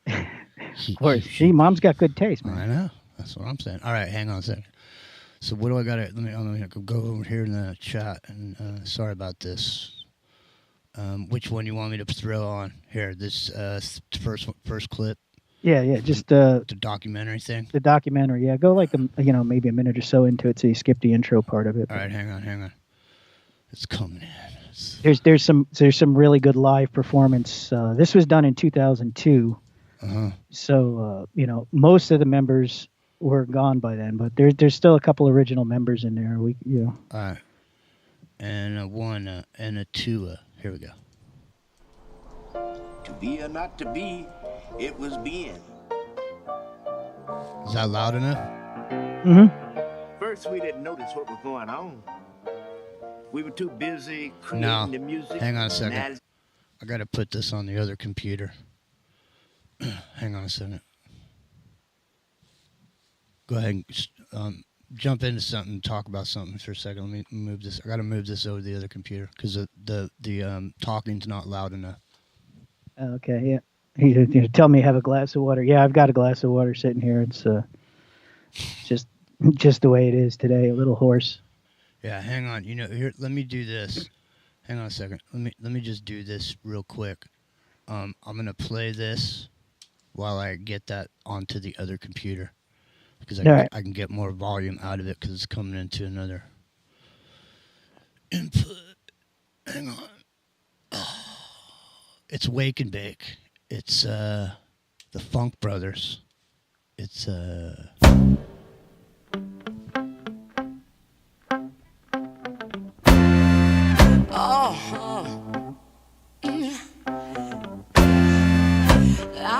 [SPEAKER 13] Of course. See, mom's got good taste, man.
[SPEAKER 3] I know. That's what I'm saying. All right, hang on a second. So what do I got to, let me go over here in the chat, and sorry about this. Which one you want me to throw on here? This first clip.
[SPEAKER 13] Yeah, just
[SPEAKER 3] the documentary thing.
[SPEAKER 13] The documentary, yeah. Go like maybe a minute or so into it, so you skip the intro part of it.
[SPEAKER 3] All right, hang on. It's coming in.
[SPEAKER 13] There's some really good live performance. This was done in 2002. So most of the members were gone by then, but there's still a couple original members in there. All
[SPEAKER 3] right, and a one and a two. Here we go.
[SPEAKER 14] To be or not to be, it was being.
[SPEAKER 3] Is that loud enough?
[SPEAKER 13] Mm-hmm.
[SPEAKER 14] First, we didn't notice what was going on. We were too busy creating the music.
[SPEAKER 3] Hang on a second. I got to put this on the other computer. Hang on a second. Go ahead and jump into something, talk about something for a second. Let me move this. I got to move this over to the other computer because the talking's not loud enough.
[SPEAKER 13] Okay, yeah. He tell me have a glass of water. Yeah, I've got a glass of water sitting here. It's just the way it is today. A little hoarse.
[SPEAKER 3] Yeah, hang on. Here. Let me do this. Hang on a second. Let me just do this real quick. I'm gonna play this while I get that onto the other computer because I can get more volume out of it because it's coming into another input. Hang on. Oh, it's Wake and Bake. It's the Funk Brothers. It's
[SPEAKER 12] I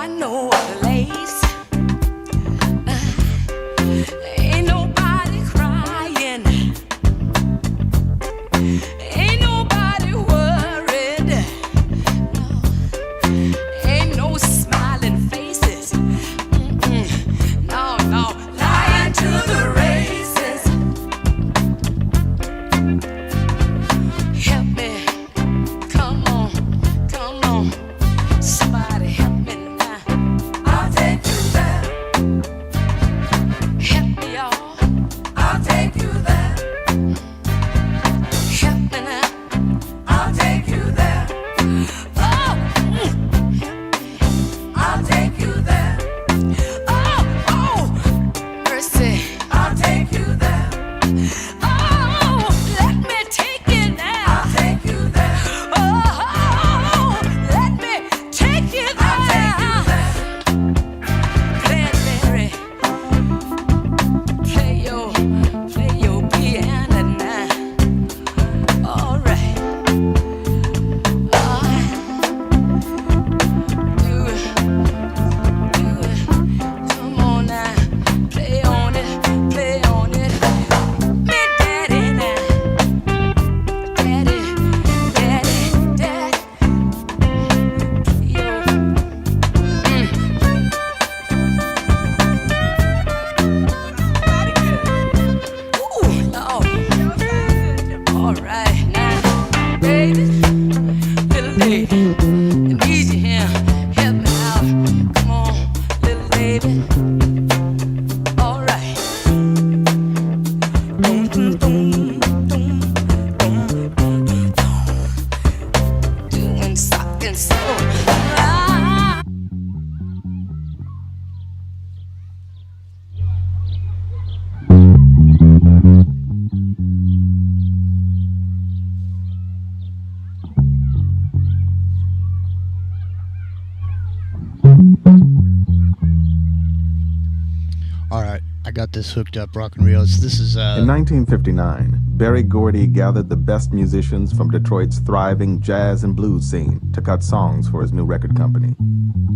[SPEAKER 12] know a place. Ain't nobody crying. Ain't nobody worried. No. Ain't no smiling faces. No, no. Lying to the races. Help me. Come on. Come on. Somebody help me now. I'll take you there. Help me, y'all. I'll take you there. Help me now. I'll take you there. Oh, help me. I'll take you there. Oh, oh, mercy. I'll take you there. Oh, let me take you there. I'll take you there. Oh, let me take you there. I'll take you there. Cranberry, play your piano now. All right. Do it. Come on now. Play on it. Play on it. Me daddy now. Daddy. Yo. Ooh, Lord. All right now, baby, little lady, I need you here. Help me out. Come on, little baby. All right. Boom, boom, boom, boom, boom, boom, boom. Doing sock and soul.
[SPEAKER 3] all right. I got this hooked up, Rock and Reels. This is
[SPEAKER 15] In 1959, Berry Gordy gathered the best musicians from Detroit's thriving jazz and blues scene to cut songs for his new record company.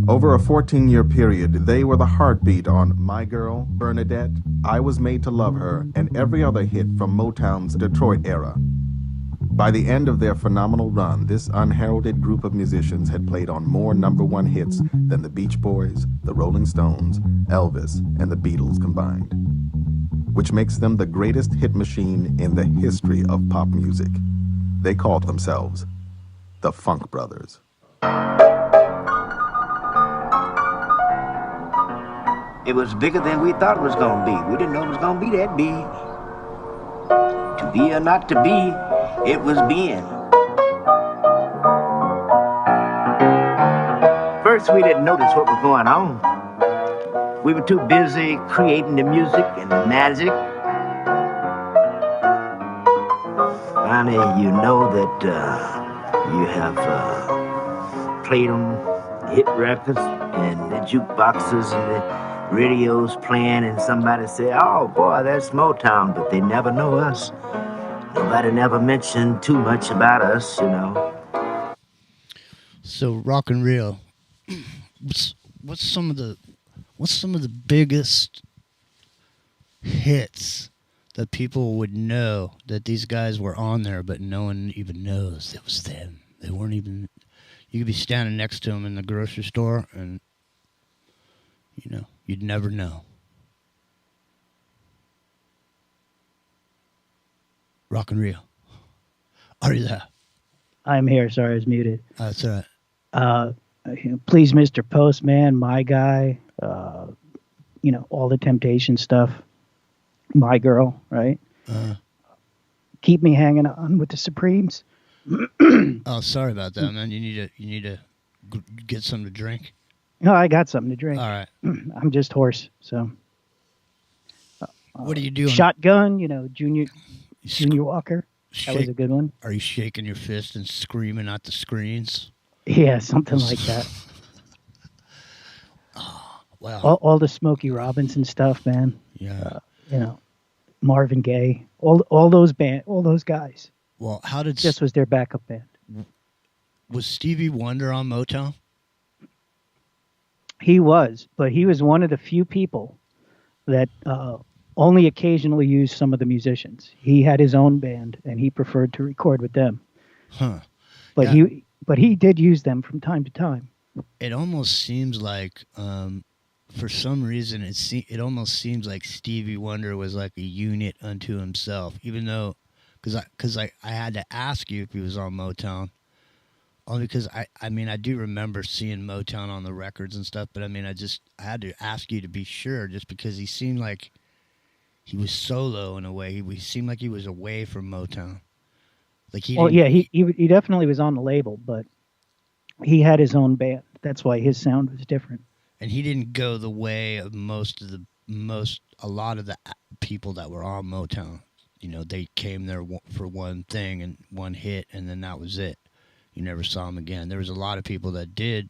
[SPEAKER 15] Over a 14-year period, they were the heartbeat on My Girl, Bernadette, I Was Made to Love Her, and every other hit from Motown's Detroit era. By the end of their phenomenal run, this unheralded group of musicians had played on more #1 hits than the Beach Boys, the Rolling Stones, Elvis, and the Beatles combined, which makes them the greatest hit machine in the history of pop music. They called themselves the Funk Brothers.
[SPEAKER 14] It was bigger than we thought it was going to be. We didn't know it was going to be that big. To be or not to be, it was being. First, we didn't notice what was going on. We were too busy creating the music and the magic. Finally, you know that you have played on hit records and the jukeboxes and the radios playing, and somebody say, oh boy, that's Motown, but they never know us. Nobody never mentioned too much about us, you know.
[SPEAKER 3] so Rock and Reel. What's some of the biggest hits that people would know that these guys were on there, but no one even knows it was them? They weren't even. You could be standing next to them in the grocery store, and you'd never know. Rock and Reel. Are you there?
[SPEAKER 13] I'm here. Sorry, I was muted.
[SPEAKER 3] That's all right.
[SPEAKER 13] Please, Mr. Postman, My Guy, all the Temptation stuff. My Girl, right? Keep Me Hanging On with the Supremes.
[SPEAKER 3] Oh, sorry about that, man. You need to get something to drink.
[SPEAKER 13] No, I got something to drink.
[SPEAKER 3] All right.
[SPEAKER 13] I'm just hoarse, so.
[SPEAKER 3] What are you doing?
[SPEAKER 13] Shotgun, Junior Walker. That was a good one.
[SPEAKER 3] Are you shaking your fist and screaming at the screens?
[SPEAKER 13] Yeah, something like that.
[SPEAKER 3] Wow.
[SPEAKER 13] All the Smokey Robinson stuff, man.
[SPEAKER 3] Yeah.
[SPEAKER 13] You know, Marvin Gaye, all those guys.
[SPEAKER 3] Well, how did
[SPEAKER 13] this was their backup band?
[SPEAKER 3] Was Stevie Wonder on Motown?
[SPEAKER 13] He was, but he was one of the few people that only occasionally used some of the musicians. He had his own band, and he preferred to record with them.
[SPEAKER 3] Huh.
[SPEAKER 13] But he did use them from time to time.
[SPEAKER 3] It almost seems like, for some reason, it almost seems like Stevie Wonder was like a unit unto himself. Even though, because I had to ask you if he was on Motown, only because I mean I do remember seeing Motown on the records and stuff. But I mean I had to ask you to be sure, just because he seemed like he was solo in a way. He seemed like he was away from Motown. Like
[SPEAKER 13] he definitely was on the label, but he had his own band. That's why his sound was different.
[SPEAKER 3] And he didn't go the way of a lot of the people that were on Motown. You know, they came there for one thing and one hit, and then that was it. You never saw them again. There was a lot of people that did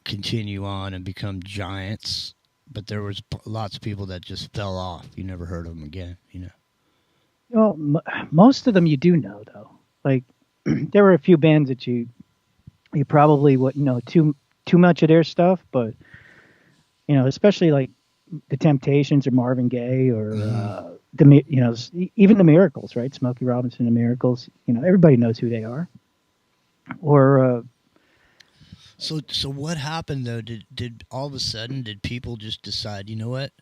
[SPEAKER 3] continue on and become giants, but there was lots of people that just fell off. You never heard of them again, you know.
[SPEAKER 13] Well, most of them you do know, though. Like, there were a few bands that you probably wouldn't know too much of their stuff, but, you know, especially like the Temptations or Marvin Gaye or even the Miracles, right? Smokey Robinson and the Miracles. You know, everybody knows who they are. Or
[SPEAKER 3] so what happened though? Did all of a sudden did people just decide, you know what?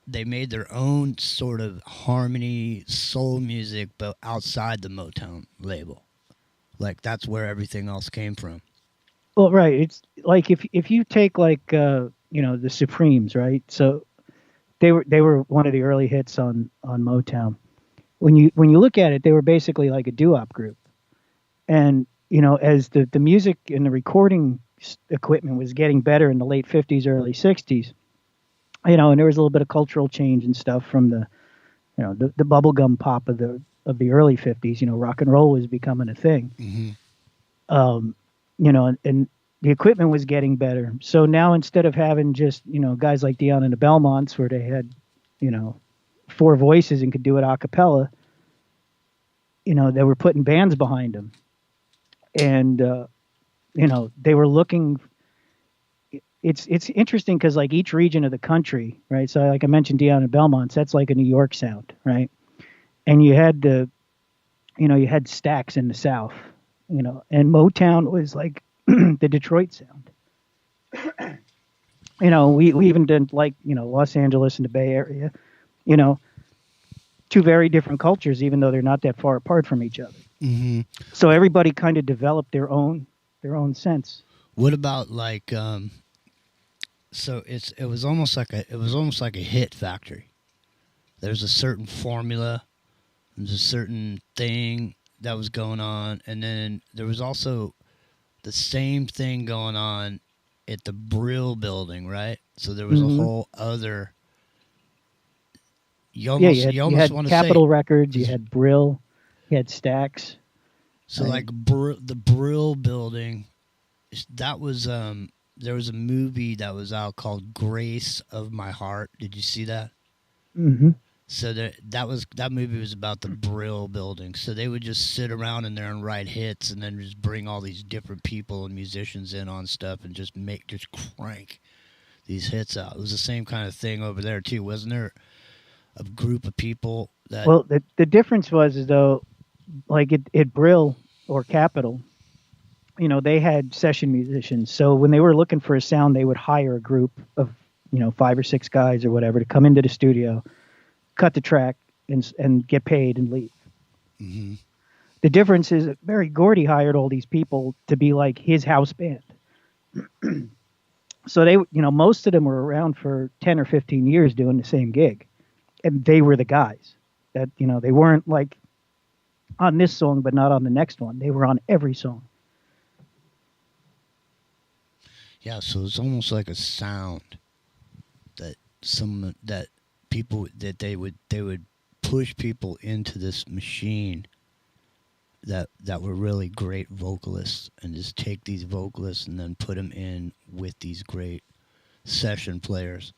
[SPEAKER 3] They made their own sort of harmony soul music, but outside the Motown label. Like that's where everything else came from.
[SPEAKER 13] Well, right. It's like if you take like the Supremes, right? So they were one of the early hits on Motown. When you look at it, they were basically like a doo-wop group. And, you know, as the music and the recording equipment was getting better in the late 50s, early 60s, you know, and there was a little bit of cultural change and stuff from the bubblegum pop of the early 50s, you know, rock and roll was becoming a thing.
[SPEAKER 3] Mm-hmm.
[SPEAKER 13] You know, and the equipment was getting better. So now instead of having just, you know, guys like Dion and the Belmonts where they had, you know, 4 voices and could do it a cappella, you know, they were putting bands behind them. And, you know, they were looking. It's interesting because like each region of the country, right? So like I mentioned, Dion and Belmonts, that's like a New York sound, right? And you had you had Stax in the South, you know, and Motown was like the Detroit sound. You know, we even did like, you know, Los Angeles and the Bay Area, you know, 2 very different cultures, even though they're not that far apart from each other.
[SPEAKER 3] Mm-hmm.
[SPEAKER 13] So everybody kind of developed their own sense.
[SPEAKER 3] What about like so it was almost like a hit factory. There's a certain formula, there's a certain thing that was going on, and then there was also the same thing going on at the Brill building, right? So there was a whole other. You had
[SPEAKER 13] Capitol Records, you had Brill, you had Stax.
[SPEAKER 3] So like the Brill building, that was there was a movie that was out called Grace of My Heart. Did you see that?
[SPEAKER 13] Mm-hmm.
[SPEAKER 3] So that movie was about the Brill building. So they would just sit around in there and write hits, and then just bring all these different people and musicians in on stuff, and just crank these hits out. It was the same kind of thing over there too, wasn't there? A group of people that.
[SPEAKER 13] Well, the difference was though, like at Brill or Capitol, you know, they had session musicians. So when they were looking for a sound, they would hire a group of, you know, 5 or 6 guys or whatever to come into the studio, cut the track, and get paid and leave.
[SPEAKER 3] Mm-hmm.
[SPEAKER 13] The difference is that Berry Gordy hired all these people to be like his house band. So they, you know, most of them were around for 10 or 15 years doing the same gig. And they were the guys that, you know, they weren't like on this song, but not on the next one. They were on every song.
[SPEAKER 3] Yeah, so it's almost like a sound that they would push people into this machine that were really great vocalists, and just take these vocalists and then put them in with these great session players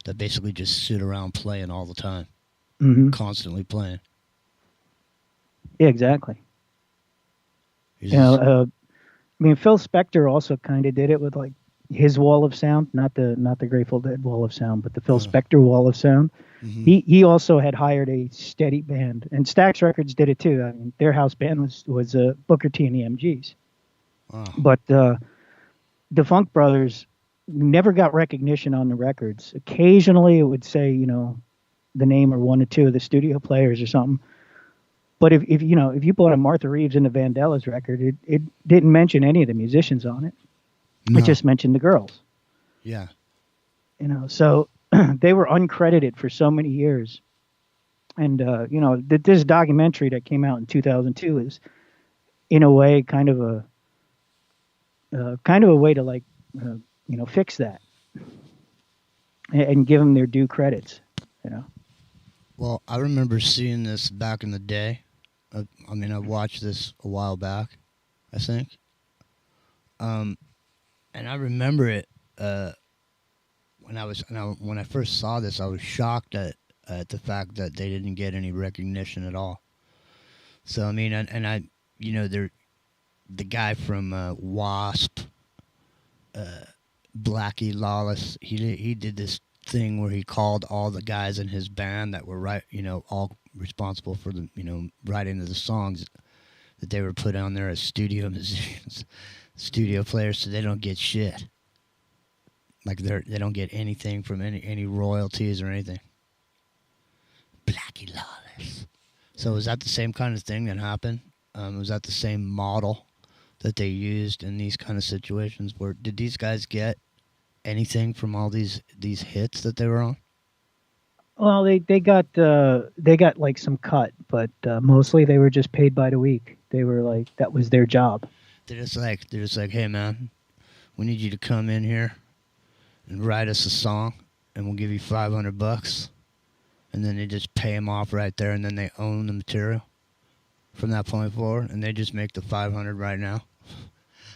[SPEAKER 3] that basically just sit around playing all the time, constantly playing.
[SPEAKER 13] Yeah, exactly. I mean, Phil Spector also kind of did it with like his wall of sound, not the Grateful Dead wall of sound, but the Phil Spector wall of sound. He also had hired a steady band, and Stax Records did it too. I mean, their house band was Booker T and the MGs.
[SPEAKER 3] Wow.
[SPEAKER 13] But the Funk Brothers never got recognition on the records. Occasionally, it would say the name or one or two of the studio players or something. But if you bought a Martha Reeves and the Vandellas record, it didn't mention any of the musicians on it.
[SPEAKER 3] No.
[SPEAKER 13] It just mentioned the girls.
[SPEAKER 3] Yeah.
[SPEAKER 13] So they were uncredited for so many years. And this documentary that came out in 2002 is, in a way, kind of a way to fix that and give them their due credits.
[SPEAKER 3] Well, I remember seeing this back in the day. I watched this a while back, I think. And I remember it when I first saw this, I was shocked at the fact that they didn't get any recognition at all. So I mean, the guy from Wasp, Blackie Lawless, he did this thing where he called all the guys in his band that were all responsible for the writing of the songs that they were put on there as studio musicians, studio players, so they don't get shit. Like they don't get anything from any royalties or anything. Blackie Lawless. So was that the same kind of thing that happened? Was that the same model that they used in these kind of situations? Where did these guys get anything from all these hits that they were on?
[SPEAKER 13] Well, they got like some cut, but mostly they were just paid by the week. They were like, that was their job.
[SPEAKER 3] They're just like, hey man, we need you to come in here and write us a song, and we'll give you $500. And then they just pay them off right there, and then they own the material from that point forward, and they just make the $500 right now.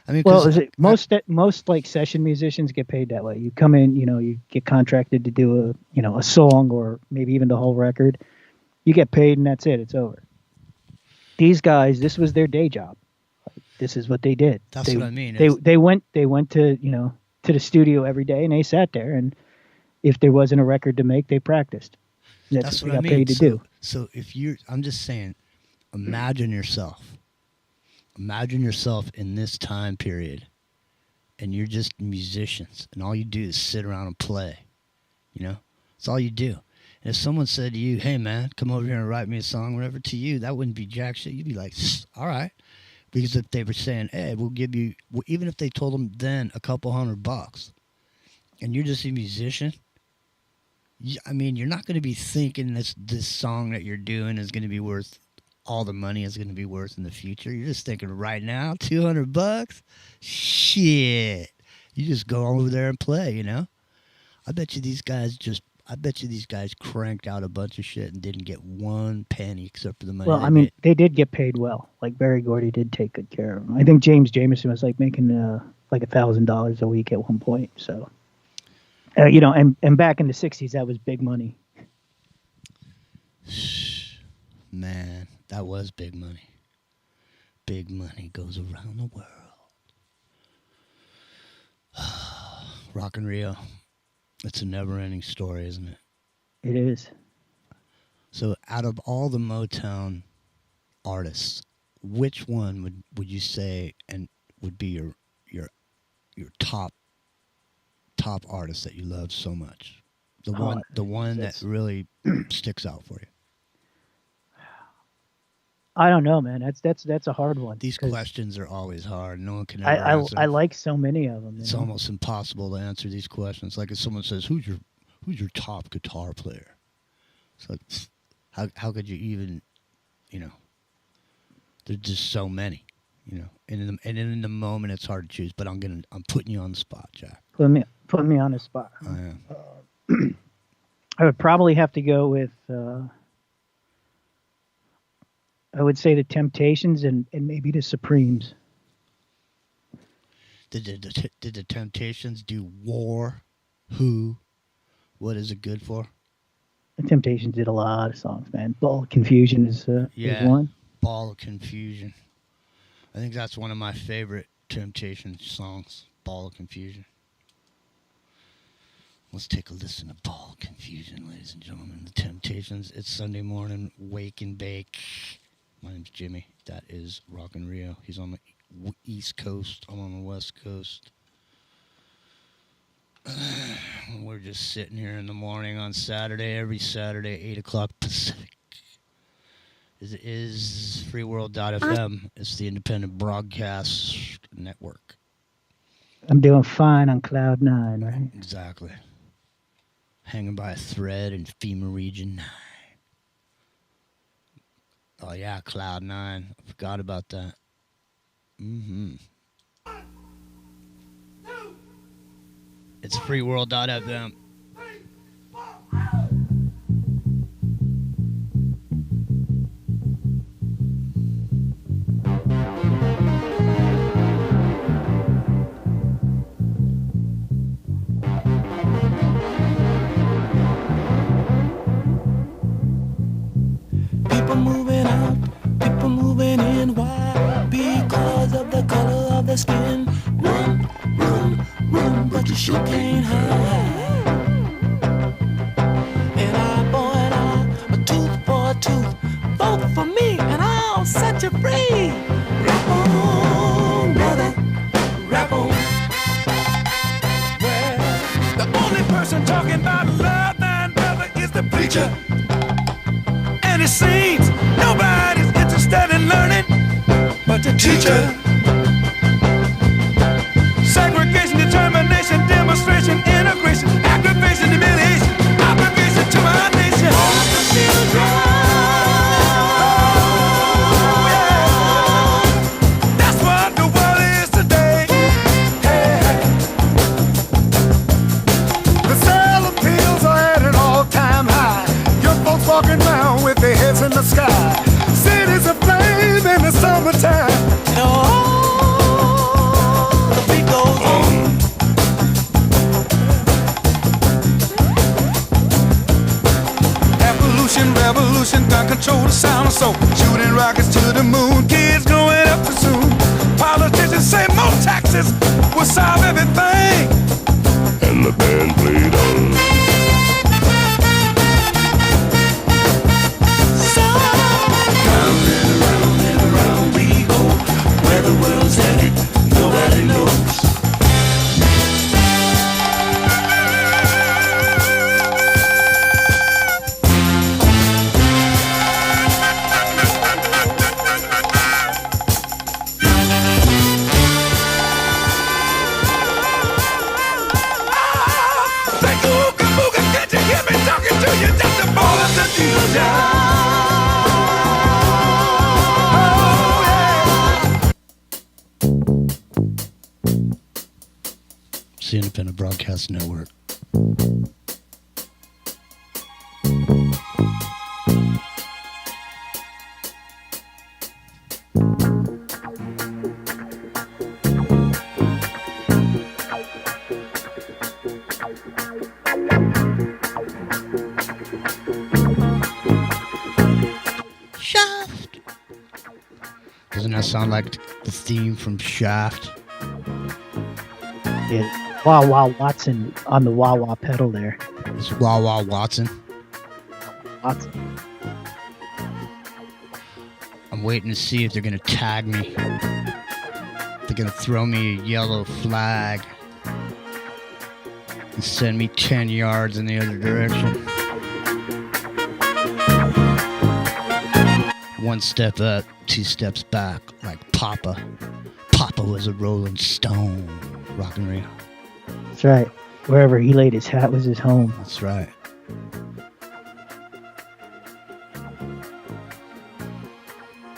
[SPEAKER 3] I mean,
[SPEAKER 13] well, most like session musicians get paid that way. You come in, you get contracted to do a song or maybe even the whole record. You get paid, and that's it. It's over. These guys, this was their day job. This is what they did.
[SPEAKER 3] That's what I mean.
[SPEAKER 13] They went to to the studio every day, and they sat there, and if there wasn't a record to make, they practiced. That's what they got paid to do.
[SPEAKER 3] So I'm just saying, imagine yourself in this time period, and you're just musicians, and all you do is sit around and play. It's all you do. And if someone said to you, hey man, come over here and write me a song, whatever, to you, that wouldn't be jack shit. You'd be like, all right. Because if they were saying, hey, we'll give you, even if they told them then a couple $100, and you're just a musician, I mean, you're not going to be thinking this song that you're doing is going to be worth all the money it's going to be worth in the future. You're just thinking right now, $200? Shit. You just go over there and play, I bet you these guys cranked out a bunch of shit and didn't get one penny except for the money.
[SPEAKER 13] Well, I mean, they did get paid well. Like Berry Gordy did take good care of them. I think James Jamerson was like making like $1,000 a week at one point. So, and back in the 60s, that was big money.
[SPEAKER 3] Man, that was big money. Big money goes around the world. Rock and Rio. It's a never-ending story, isn't it?
[SPEAKER 13] It is.
[SPEAKER 3] So, out of all the Motown artists, which one would you say and would be your top artist that you love so much? The one that really sticks out for you.
[SPEAKER 13] I don't know, man. That's a hard one.
[SPEAKER 3] These questions are always hard. No one can ever answer.
[SPEAKER 13] I like so many of them.
[SPEAKER 3] It's almost impossible to answer these questions. Like if someone says, "Who's your top guitar player?" It's like, how could you even, There's just so many, And in the moment, it's hard to choose. But I'm putting you on the spot, Jack.
[SPEAKER 13] Put me on the spot.
[SPEAKER 3] I am.
[SPEAKER 13] I would probably have to go with. I would say the Temptations and maybe the Supremes.
[SPEAKER 3] Did the Temptations do War Who? What is it good for?
[SPEAKER 13] The Temptations did a lot of songs, man. Ball of Confusion is one.
[SPEAKER 3] Ball of Confusion. I think that's one of my favorite Temptations songs. Ball of Confusion. Let's take a listen to Ball of Confusion, ladies and gentlemen. The Temptations. It's Sunday morning. Wake and bake. My name's Jimmy. That is Rockin' Rio. He's on the East Coast. I'm on the West Coast. We're just sitting here in the morning on Saturday, every Saturday, 8 o'clock Pacific. It is Freeworld.FM. It's the independent broadcast network.
[SPEAKER 13] I'm doing fine on Cloud 9, right?
[SPEAKER 3] Exactly. Hanging by a thread in FEMA Region 9. Oh, yeah, Cloud 9. I forgot about that. Mm-hmm. It's freeworld.fm.
[SPEAKER 4] People moving out, people moving in. Why? Because of the color of their skin. Run, run, run, but you sure can't hide. An eye for an eye, a tooth for a tooth. Vote for me and I'll set you free. Rap on, brother, rap on. Well, the only person talking about love, man, brother, is the preacher. And it seems nobody's interested in learning but the teacher. Segregation, determination, demonstration, integration, aggravation, humiliation, obligation to our nation. All the children. Oh, yeah. That's what the world is today. Hey, hey. The sale of pills are at an all-time high. Young folks walking around with their heads in the sky. Cities aflame in the summertime. Revolution, gun control the sound of soul. Shooting rockets to the moon, kids growing up too soon. Politicians say more taxes will solve everything. And the band played on. So, round and around we go. Where the world's headed, nobody knows.
[SPEAKER 3] It's the Independent Broadcast Network. Shaft. Doesn't that sound like the theme from Shaft?
[SPEAKER 13] Yeah. Wah Watson on the wah pedal there.
[SPEAKER 3] It's Wah Watson.
[SPEAKER 13] Watson.
[SPEAKER 3] I'm waiting to see if they're gonna tag me. They're gonna throw me a yellow flag and send me 10 yards in the other direction. One step up, 2 steps back, like Papa. Papa was a Rolling Stone. Rockin' Rio.
[SPEAKER 13] That's right. Wherever he laid his hat was his home.
[SPEAKER 3] That's right.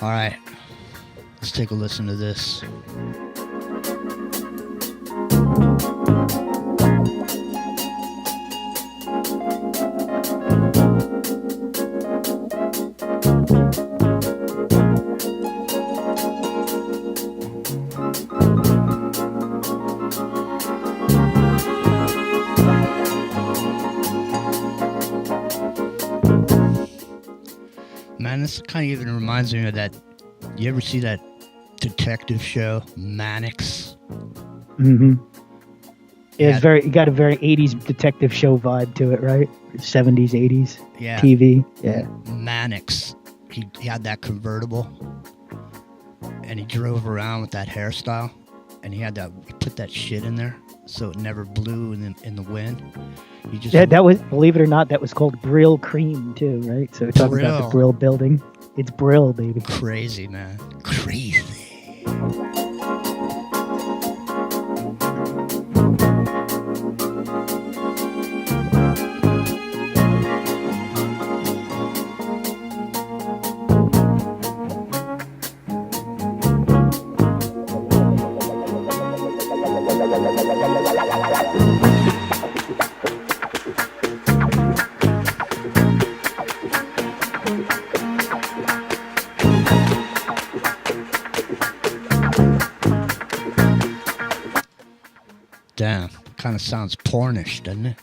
[SPEAKER 3] All right. Let's take a listen to this. man, this kind of even reminds me of that. You ever see that detective show, Mannix?
[SPEAKER 13] Mm-hmm. Yeah, it's it got a very 80s detective show vibe to it, right? 70s, 80s TV. Yeah.
[SPEAKER 3] Mannix. He had that convertible, and he drove around with that hairstyle, and he put that shit in there so it never blew in the wind.
[SPEAKER 13] That was, believe it or not, that was called Brill Cream too, right? So we're talking about the Brill building. It's Brill, baby.
[SPEAKER 3] Crazy, man. Crazy. Damn, kind of sounds pornish, doesn't it?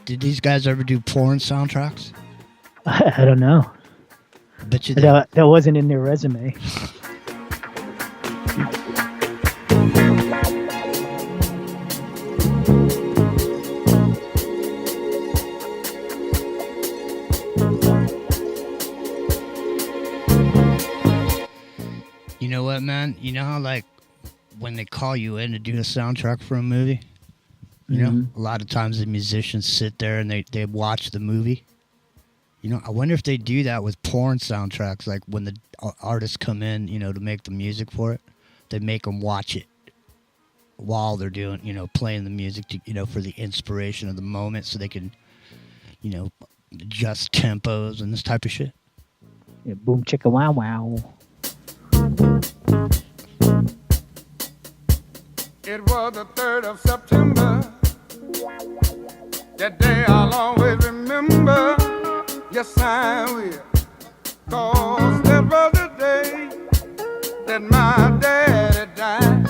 [SPEAKER 3] Did these guys ever do porn soundtracks?
[SPEAKER 13] I don't know.
[SPEAKER 3] I bet you
[SPEAKER 13] that wasn't in their resume.
[SPEAKER 3] You know what, man? You know how, like, when they call you in to do a soundtrack for a movie, you know, a lot of times the musicians sit there and they watch the movie. You know, I wonder if they do that with porn soundtracks, like when the artists come in, you know, to make the music for it, they make them watch it while they're doing, you know, playing the music, to, you know, for the inspiration of the moment so they can, you know, adjust tempos and this type of shit.
[SPEAKER 13] Yeah, boom, chicka, wow, wow.
[SPEAKER 11] It was the 3rd of September. That day I'll always remember. Yes, I will. 'Cause that was the day that my daddy died.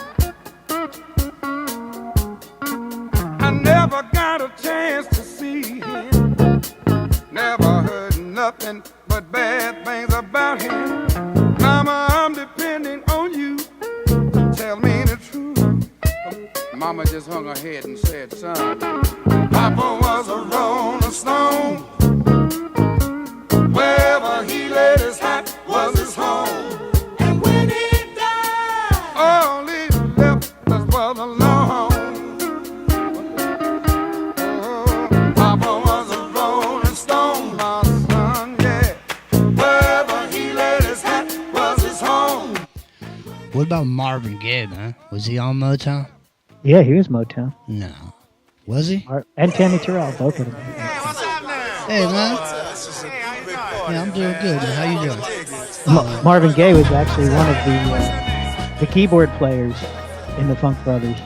[SPEAKER 11] I never got a chance to see him. Never heard nothing but bad things about him. Mama, I'm depending on you. Tell me the truth. Mama just hung her head and said, son, Papa was a rolling stone. Wherever he laid his hat was his home. And when he died, all he left us was alone. Oh, Papa was a rolling stone, my son, yeah. Wherever he laid his hat was his home.
[SPEAKER 3] What about Marvin Gaye, man? Was he on Motown?
[SPEAKER 13] Yeah, he was Motown.
[SPEAKER 3] No. Was he?
[SPEAKER 13] And Tammy Terrell, both of them.
[SPEAKER 3] Hey, man. Yeah, I'm doing good, man. How you doing?
[SPEAKER 13] Marvin Gaye was actually one of the keyboard players in the Funk Brothers.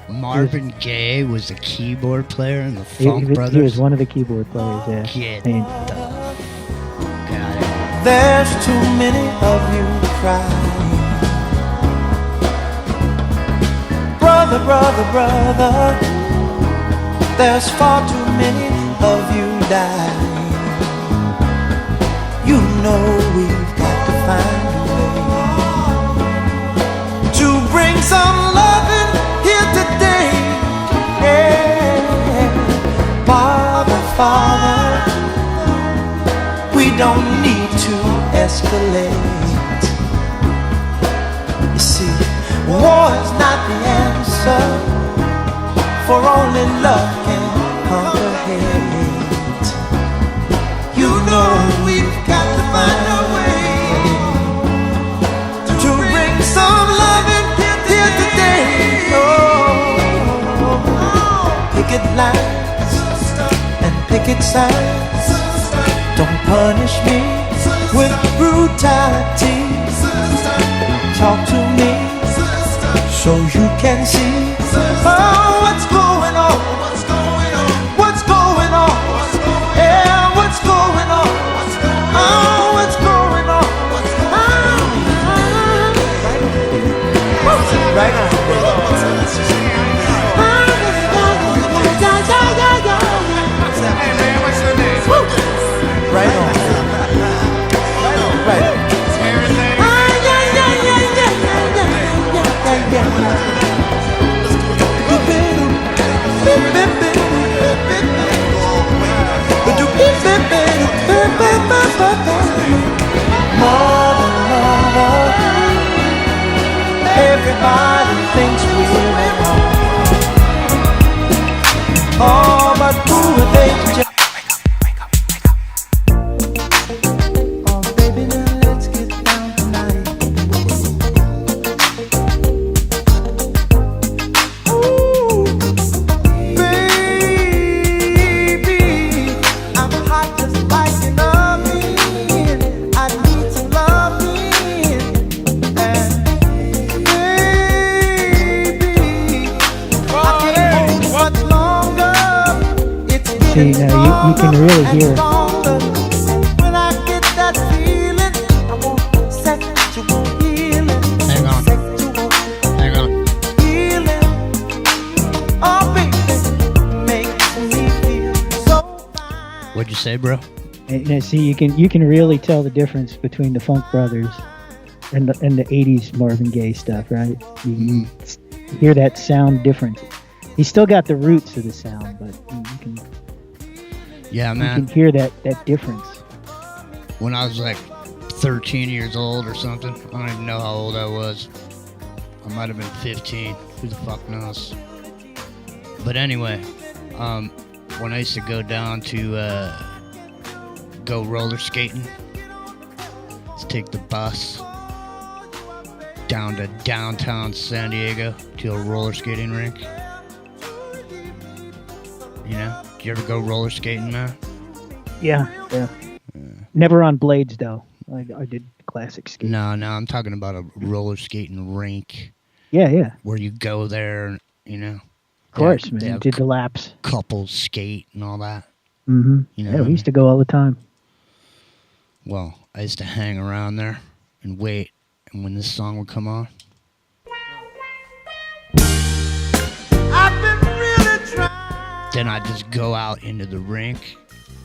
[SPEAKER 3] Marvin Gaye was the keyboard player in the Funk Brothers?
[SPEAKER 13] He was one of the keyboard players, yeah.
[SPEAKER 3] Get
[SPEAKER 13] Got it.
[SPEAKER 8] There's too many of you crying. Brother, brother, brother, there's far too many of you dying. You know we've got to find a way to bring some loving here today. Yeah. Father, Father, we don't need to escalate. You see, war is not the answer, for only love can conquer hate. You know we've got to find a way to bring some love in here today. Oh, picket lines and picket signs don't punish me with brutality. Talk to me so you can see, oh, what's going on, what's going on, what's going on, yeah, what's going on, oh, what's going on, right on.
[SPEAKER 13] you can really hear it.
[SPEAKER 11] When I get that feeling, I want sexual healing.
[SPEAKER 3] Hang on. Hang on.
[SPEAKER 11] Healing. Oh, baby, makes me feel so fine.
[SPEAKER 3] What'd you say, bro?
[SPEAKER 13] And see, you can really tell the difference between the Funk Brothers and the 80s Marvin Gaye stuff, right? You hear that sound difference. He's still got the roots of the sound, but you can
[SPEAKER 3] Yeah, man.
[SPEAKER 13] you can hear that difference.
[SPEAKER 3] When I was like 13 years old or something, I don't even know how old I was. I might have been 15. Who the fuck knows? But anyway, when I used to go down to go roller skating, let's take the bus down to downtown San Diego to a roller skating rink. You know? Did you ever go roller skating, man?
[SPEAKER 13] Yeah. Never on blades though. I did classic skate.
[SPEAKER 3] No, I'm talking about a roller skating rink.
[SPEAKER 13] Yeah.
[SPEAKER 3] Where you go there, you know.
[SPEAKER 13] Of course,
[SPEAKER 3] They
[SPEAKER 13] man.
[SPEAKER 3] have
[SPEAKER 13] Did the laps.
[SPEAKER 3] Couples skate and all that.
[SPEAKER 13] Mm-hmm.
[SPEAKER 3] You know,
[SPEAKER 13] Yeah, we used to go all the time.
[SPEAKER 3] Well, I used to hang around there and wait, and when this song would come on,
[SPEAKER 11] I've been really trying
[SPEAKER 3] then I'd just go out into the rink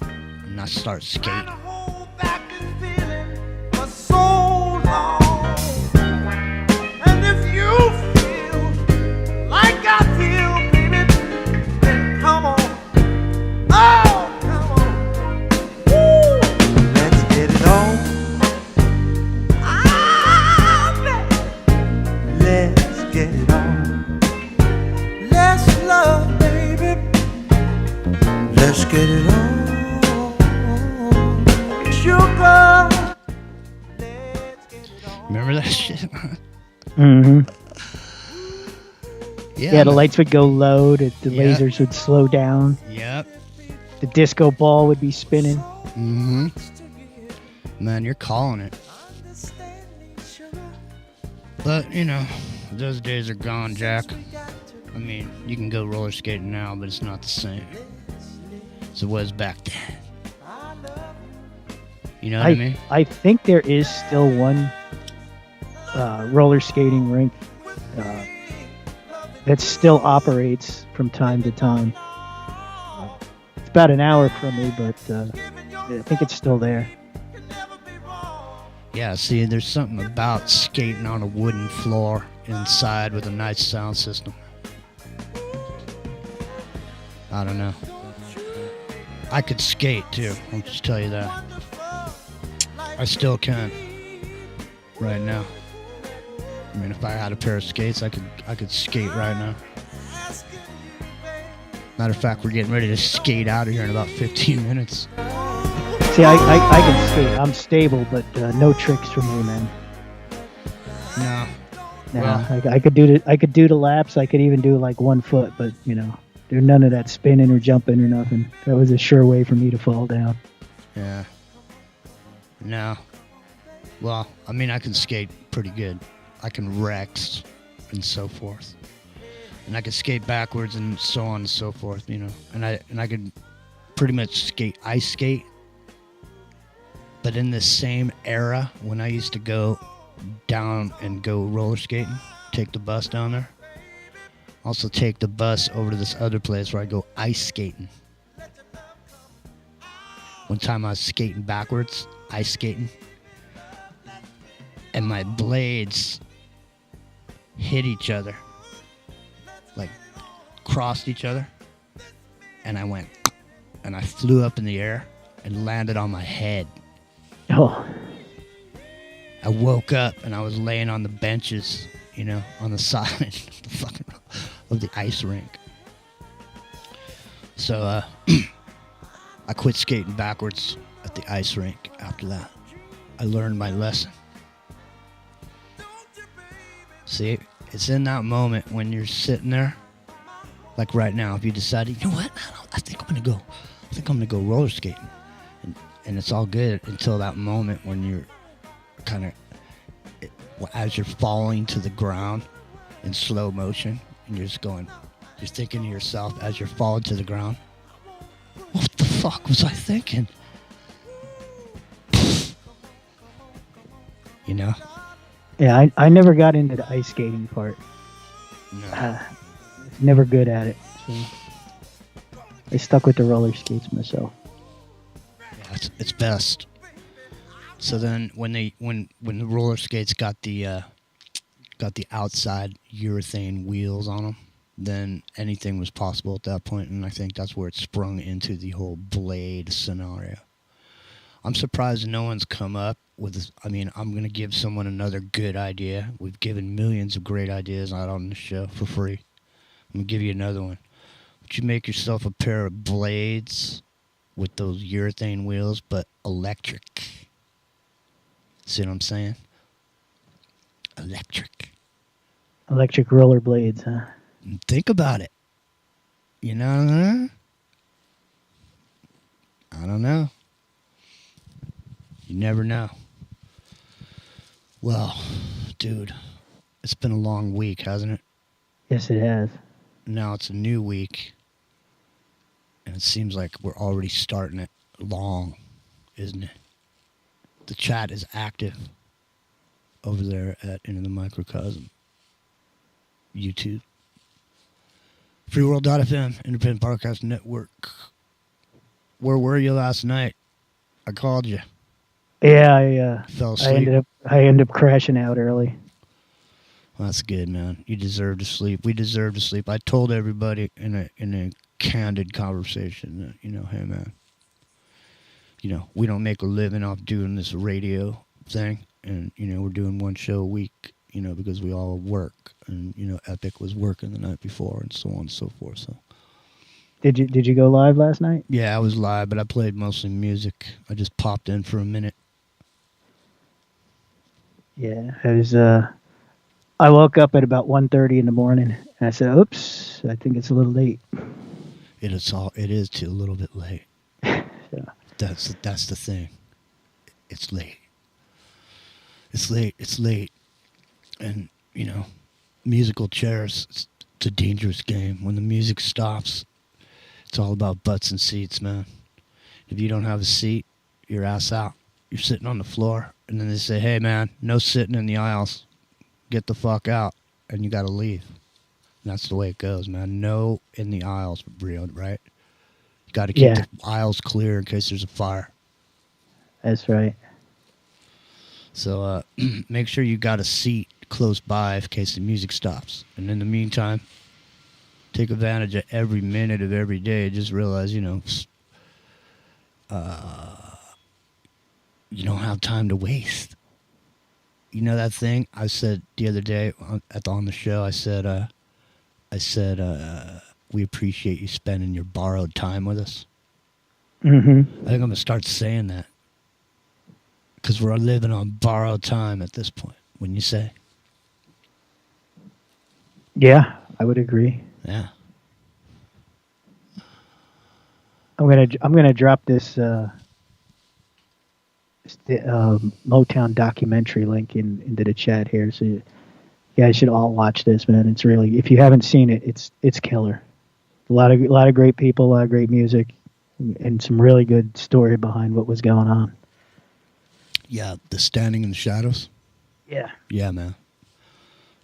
[SPEAKER 3] and I start skating.
[SPEAKER 11] to hold back this feeling for so long. And if you feel like I feel, baby, then come on. Oh, come on. Woo! Let's get it on. Let's get it on. Let's love, baby. Let's get it on. Sugar.
[SPEAKER 3] Remember that shit?
[SPEAKER 13] Mm-hmm.
[SPEAKER 3] Yeah,
[SPEAKER 13] the lights would go low, the
[SPEAKER 3] Yeah.
[SPEAKER 13] lasers would slow down,
[SPEAKER 3] Yep.
[SPEAKER 13] the disco ball would be spinning.
[SPEAKER 3] Mm-hmm. Man, you're calling it. But, you know, those days are gone, Jack. I mean, you can go roller skating now, but it's not the same as it was back then. You know what I mean?
[SPEAKER 13] I think there is still one roller skating rink that still operates from time to time. It's about an hour from me, but I think it's still there.
[SPEAKER 3] Yeah, see, there's something about skating on a wooden floor inside with a nice sound system. I don't know. I could skate too, I'll just tell you that. I still can. Right now. I mean, if I had a pair of skates, I could skate right now. Matter of fact, we're getting ready to skate out of here in about 15 minutes.
[SPEAKER 13] See, I can skate. I'm stable, but no tricks for me, man.
[SPEAKER 3] No.
[SPEAKER 13] No,
[SPEAKER 3] Well,
[SPEAKER 13] I could do the laps. I could even do like 1 foot, but you know, there's none of that spinning or jumping or nothing. That was a sure way for me to fall down.
[SPEAKER 3] yeah. No. Well, I mean, I can skate pretty good. I can Rex and so forth. And I can skate backwards and so on and so forth, you know. And I could pretty much ice skate. But in this same era, when I used to go down and go roller skating, take the bus down there, also take the bus over to this other place where I go ice skating. One time I was skating backwards, ice skating, and my blades hit each other, like crossed each other, and I went, and I flew up in the air and landed on my head.
[SPEAKER 13] Oh.
[SPEAKER 3] I woke up and I was laying on the benches, you know, on the side of the ice rink. So I quit skating backwards at the ice rink after that. I learned my lesson. See, it's in that moment when you're sitting there, like right now, if you decide, you know what, I think I'm gonna go roller skating. And it's all good until that moment when you're kind of, as you're falling to the ground in slow motion, and you're thinking to yourself as you're falling to the ground, what the fuck fuck was I thinking? You know?
[SPEAKER 13] Yeah, I never got into the ice skating part.
[SPEAKER 3] No.
[SPEAKER 13] Never good at it. So I stuck with the roller skates myself.
[SPEAKER 3] Yeah, it's best. So then when the roller skates got the outside urethane wheels on them, then anything was possible at that point, and I think that's where it sprung into the whole blade scenario. I'm surprised no one's come up with this. I mean, I'm going to give someone another good idea. We've given millions of great ideas out on the show for free. I'm going to give you another one. Would you make yourself a pair of blades with those urethane wheels, but electric? See what I'm saying? Electric.
[SPEAKER 13] Electric roller blades, huh?
[SPEAKER 3] Think about it. You know? I don't know. You never know. Well, dude, it's been a long week, hasn't it?
[SPEAKER 13] Yes, it has.
[SPEAKER 3] Now it's a new week. And it seems like we're already starting it long, isn't it? The chat is active over there at Into the Microcosm. YouTube. Freeworld FM, Independent Podcast Network. Where were you last night? I called you.
[SPEAKER 13] Yeah,
[SPEAKER 3] Fell asleep.
[SPEAKER 13] I ended up crashing out early.
[SPEAKER 3] Well, that's good, man. You deserve to sleep. We deserve to sleep. I told everybody in a candid conversation that, hey, man, we don't make a living off doing this radio thing, and we're doing one show a week, because we all work, and Epic was working the night before, and so on and so forth. So,
[SPEAKER 13] did you go live last night?
[SPEAKER 3] Yeah, I was live, but I played mostly music. I just popped in for a minute.
[SPEAKER 13] Yeah, it was. I woke up at about 1:30 in the morning, and I said, "Oops, I think it's a little late."
[SPEAKER 3] It is too a little bit late.
[SPEAKER 13] So.
[SPEAKER 3] That's the thing. It's late. It's late. And, musical chairs, it's a dangerous game. When the music stops, it's all about butts and seats, man. If you don't have a seat, you're ass out. You're sitting on the floor, and then they say, hey, man, no sitting in the aisles. Get the fuck out, and you got to leave. And that's the way it goes, man. No in the aisles, right? You got to keep the aisles clear in case there's a fire.
[SPEAKER 13] That's right.
[SPEAKER 3] So make sure you got a seat close by in case the music stops. And in the meantime, take advantage of every minute of every day. Just realize, you don't have time to waste. You know that thing I said the other day on the show? I said, we appreciate you spending your borrowed time with us.
[SPEAKER 13] Mm-hmm.
[SPEAKER 3] I think I'm going to start saying that. Because we're living on borrowed time at this point, wouldn't you say?
[SPEAKER 13] Yeah, I would agree.
[SPEAKER 3] Yeah.
[SPEAKER 13] I'm gonna drop this Motown documentary link into the chat here, so you guys should all watch this, man. It's really, if you haven't seen it, it's killer. A lot of great people, a lot of great music, and some really good story behind what was going on.
[SPEAKER 3] Yeah, the Standing in the Shadows.
[SPEAKER 13] Yeah.
[SPEAKER 3] Yeah, man.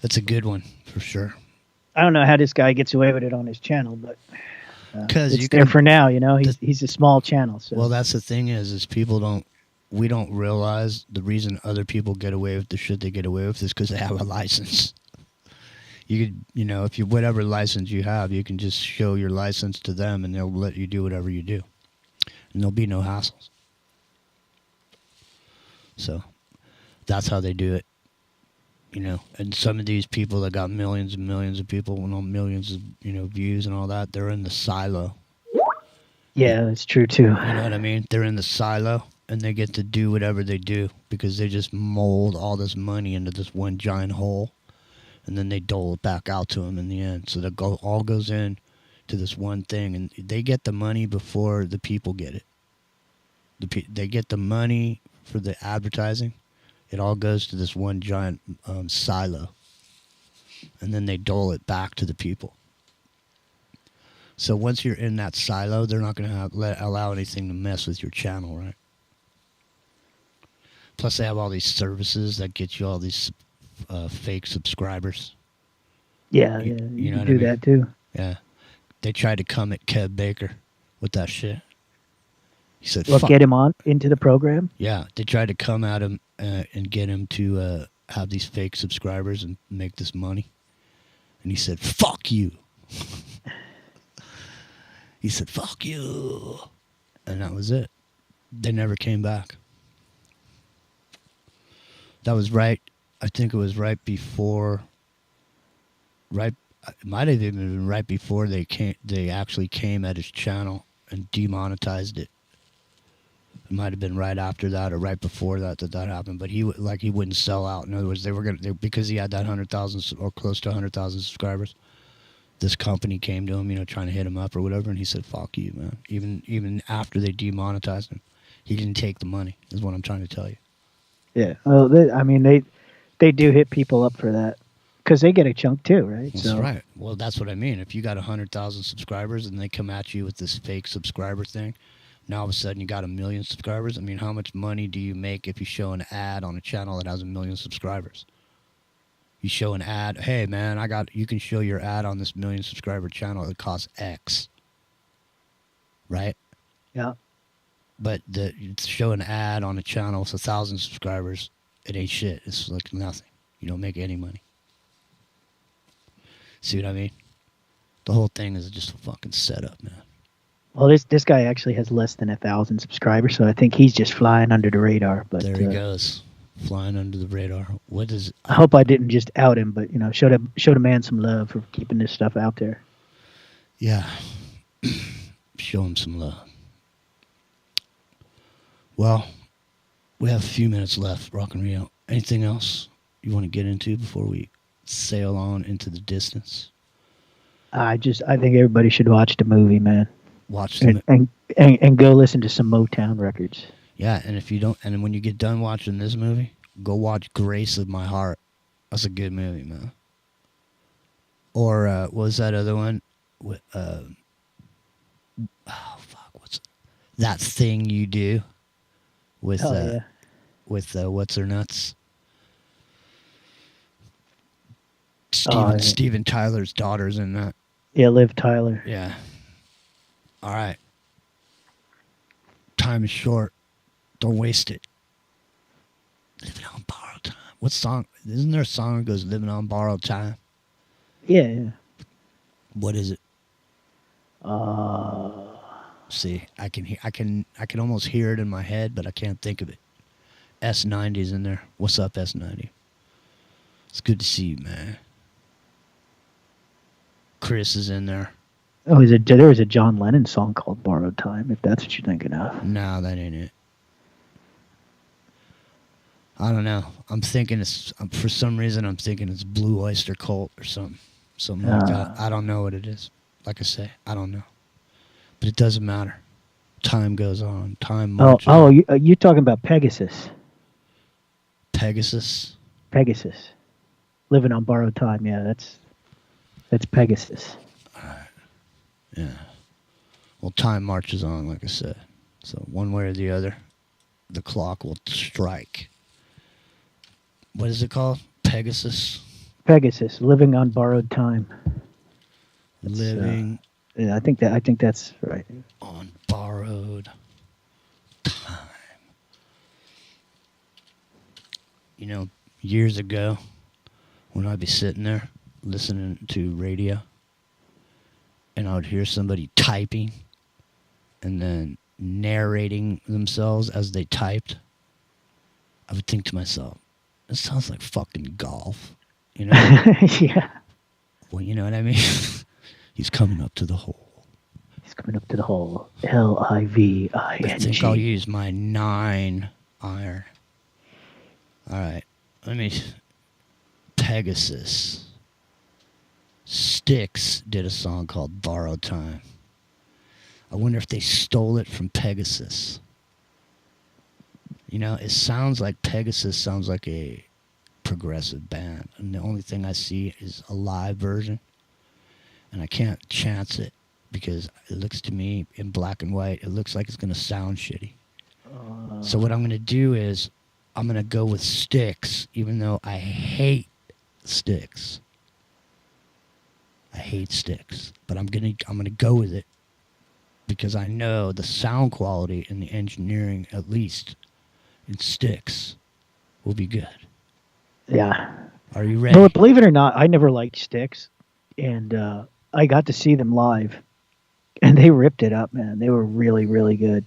[SPEAKER 3] That's a good one, for sure.
[SPEAKER 13] I don't know how this guy gets away with it on his channel, but it's
[SPEAKER 3] there
[SPEAKER 13] for now, He's a small channel. So.
[SPEAKER 3] Well, that's the thing is we don't realize the reason other people get away with the shit they get away with is because they have a license. You could, if you, whatever license you have, you can just show your license to them and they'll let you do whatever you do. And there'll be no hassles. So that's how they do it, and some of these people that got millions and millions of people and millions of, views and all that, they're in the silo.
[SPEAKER 13] Yeah, that's true too.
[SPEAKER 3] You know what I mean? They're in the silo and they get to do whatever they do because they just mold all this money into this one giant hole and then they dole it back out to them in the end. So all goes in to this one thing and they get the money before the people get it. They get the money for the advertising. It all goes to this one giant silo. And then they dole it back to the people. So once you're in that silo, they're not going to allow anything to mess with your channel, right? Plus, they have all these services that get you all these fake subscribers.
[SPEAKER 13] Yeah,
[SPEAKER 3] you
[SPEAKER 13] know
[SPEAKER 3] what I
[SPEAKER 13] do
[SPEAKER 3] mean?
[SPEAKER 13] that too.
[SPEAKER 3] Yeah. They tried to come at Kev Baker with that shit. He said,
[SPEAKER 13] Well,
[SPEAKER 3] fuck.
[SPEAKER 13] get him on into the program?
[SPEAKER 3] Yeah, they tried to come at him and get him to have these fake subscribers and make this money. And he said, fuck you. He said, fuck you. And that was it. They never came back. That was right. I think it was right before. It might have even been right before they actually came at his channel and demonetized it. It might have been right after that or right before that happened. But he wouldn't sell out. In other words, because he had that 100,000 or close to 100,000 subscribers. This company came to him, trying to hit him up or whatever, and he said, "Fuck you, man." Even after they demonetized him, he didn't take the money. Is what I'm trying to tell you.
[SPEAKER 13] Yeah. Well, they do hit people up for that because they get a chunk too, right?
[SPEAKER 3] That's right. Well, that's what I mean. If you got 100,000 subscribers and they come at you with this fake subscriber thing, now all of a sudden you got 1 million subscribers. I mean, how much money do you make if you show an ad on a channel that has 1 million subscribers? You show an ad, hey man, you can show your ad on this 1 million subscriber channel. It costs X, right?
[SPEAKER 13] Yeah.
[SPEAKER 3] But show an ad on a channel with 1,000 subscribers, it ain't shit. It's like nothing. You don't make any money. See what I mean? The whole thing is just a fucking setup, man.
[SPEAKER 13] Well, this guy actually has less than 1,000 subscribers, so I think he's just flying under the radar. But
[SPEAKER 3] there he goes, flying under the radar. What is?
[SPEAKER 13] I hope I didn't just out him, but showed a man some love for keeping this stuff out there.
[SPEAKER 3] Yeah, show him some love. Well, we have a few minutes left, Rock and Rio. Anything else you want to get into before we sail on into the distance?
[SPEAKER 13] I think everybody should watch the movie, man.
[SPEAKER 3] Watch
[SPEAKER 13] and go listen to some Motown records.
[SPEAKER 3] Yeah, and if you don't, and when you get done watching this movie, go watch Grace of My Heart. That's a good movie, man. Or what was that other one? What's That Thing You Do? With what's her nuts? Steven Tyler's daughter's in that.
[SPEAKER 13] Yeah, Liv Tyler.
[SPEAKER 3] Yeah. All right. Time is short. Don't waste it. Living on borrowed time. What song? Isn't there a song that goes "Living on Borrowed Time"?
[SPEAKER 13] Yeah.
[SPEAKER 3] What is it? See, I can almost hear it in my head, but I can't think of it. S90's in there. What's up, S90? It's good to see you, man. Chris is in there.
[SPEAKER 13] Oh, there was a John Lennon song called "Borrowed Time," if that's what you're thinking of.
[SPEAKER 3] No, that ain't it. I don't know. I'm thinking for some reason I'm thinking it's Blue Oyster Cult or something like that. I don't know what it is. Like I say, I don't know. But it doesn't matter. Time goes on. Time marches.
[SPEAKER 13] You're talking about Pegasus.
[SPEAKER 3] Pegasus?
[SPEAKER 13] Pegasus. Living on Borrowed Time. Yeah, that's Pegasus.
[SPEAKER 3] All right. Yeah. Well, time marches on, like I said. So one way or the other, the clock will strike. What is it called? Pegasus?
[SPEAKER 13] Pegasus. Living on Borrowed Time.
[SPEAKER 3] Living.
[SPEAKER 13] Yeah, I think that's right.
[SPEAKER 3] On borrowed time. Years ago, when I'd be sitting there listening to radio, and I would hear somebody typing and then narrating themselves as they typed, I would think to myself, it sounds like fucking golf.
[SPEAKER 13] Yeah.
[SPEAKER 3] Well, you know what I mean? He's coming up to the hole.
[SPEAKER 13] He's coming up to the hole. Living.
[SPEAKER 3] I think I'll use my 9 iron. All right. Pegasus. Styx did a song called "Borrowed Time." I wonder if they stole it from Pegasus. It sounds like Pegasus sounds like a progressive band. And the only thing I see is a live version. And I can't chance it. because it looks to me in black and white, it looks like it's going to sound shitty. So what I'm going to do is I'm going to go with sticks, even though I hate sticks. I hate sticks, but I'm going to go with it because I know the sound quality and the engineering, at least in sticks, will be good.
[SPEAKER 13] Yeah.
[SPEAKER 3] Are you ready?
[SPEAKER 13] No, believe it or not, I never liked Styx, and I got to see them live, and they ripped it up, man. They were really, really good.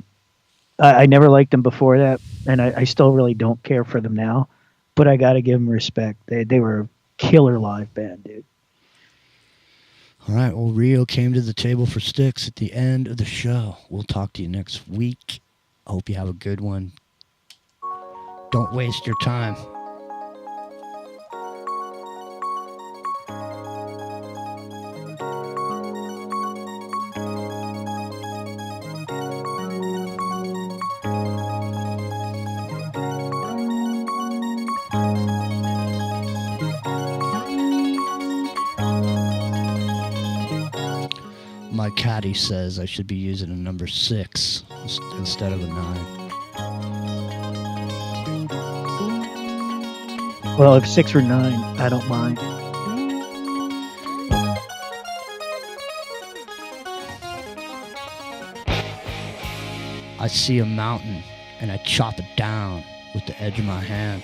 [SPEAKER 13] I never liked them before that, and I still really don't care for them now, but I got to give them respect. They were a killer live band, dude.
[SPEAKER 3] All right, well, Rio came to the table for Styx at the end of the show. We'll talk to you next week. I hope you have a good one. Don't waste your time. My caddy says I should be using a number 6 instead of a 9.
[SPEAKER 13] Well, if 6 or 9, I don't mind.
[SPEAKER 3] I see a mountain and I chop it down with the edge of my hand.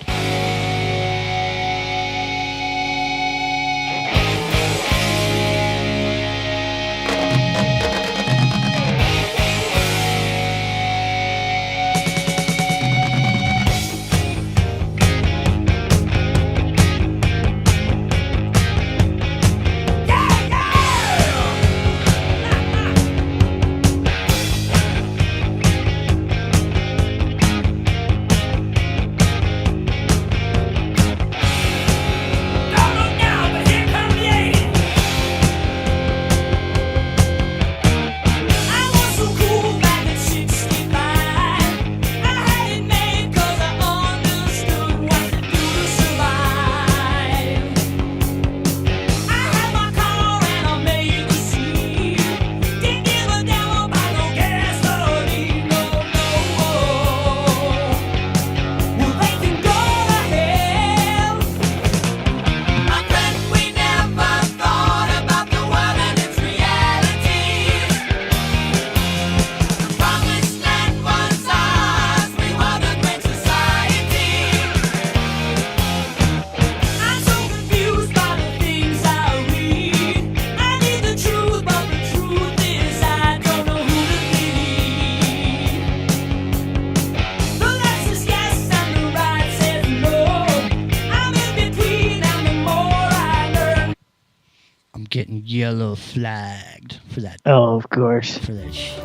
[SPEAKER 3] Getting yellow flagged for that.
[SPEAKER 13] Oh, of course.
[SPEAKER 3] For that shit.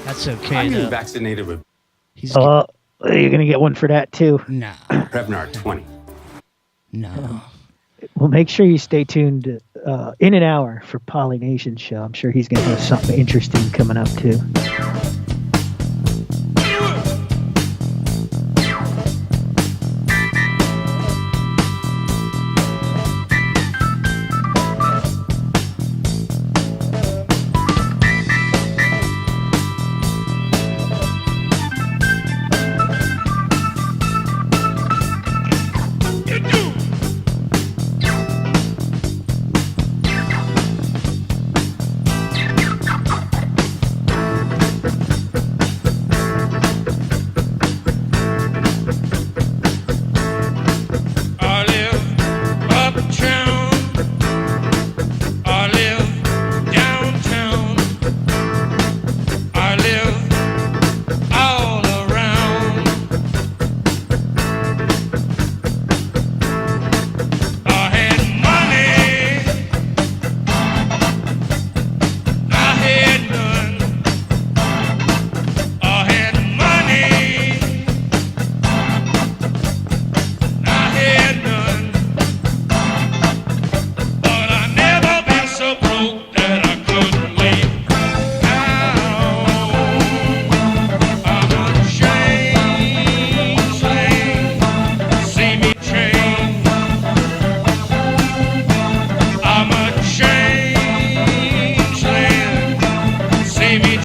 [SPEAKER 3] That's okay.
[SPEAKER 16] I'm getting
[SPEAKER 3] though.
[SPEAKER 16] vaccinated with.
[SPEAKER 13] You're gonna get one for that too.
[SPEAKER 3] Nah.
[SPEAKER 16] Prevnar 20.
[SPEAKER 3] No.
[SPEAKER 13] Well, make sure you stay tuned in an hour for Polynesian show. I'm sure he's gonna have something interesting coming up too.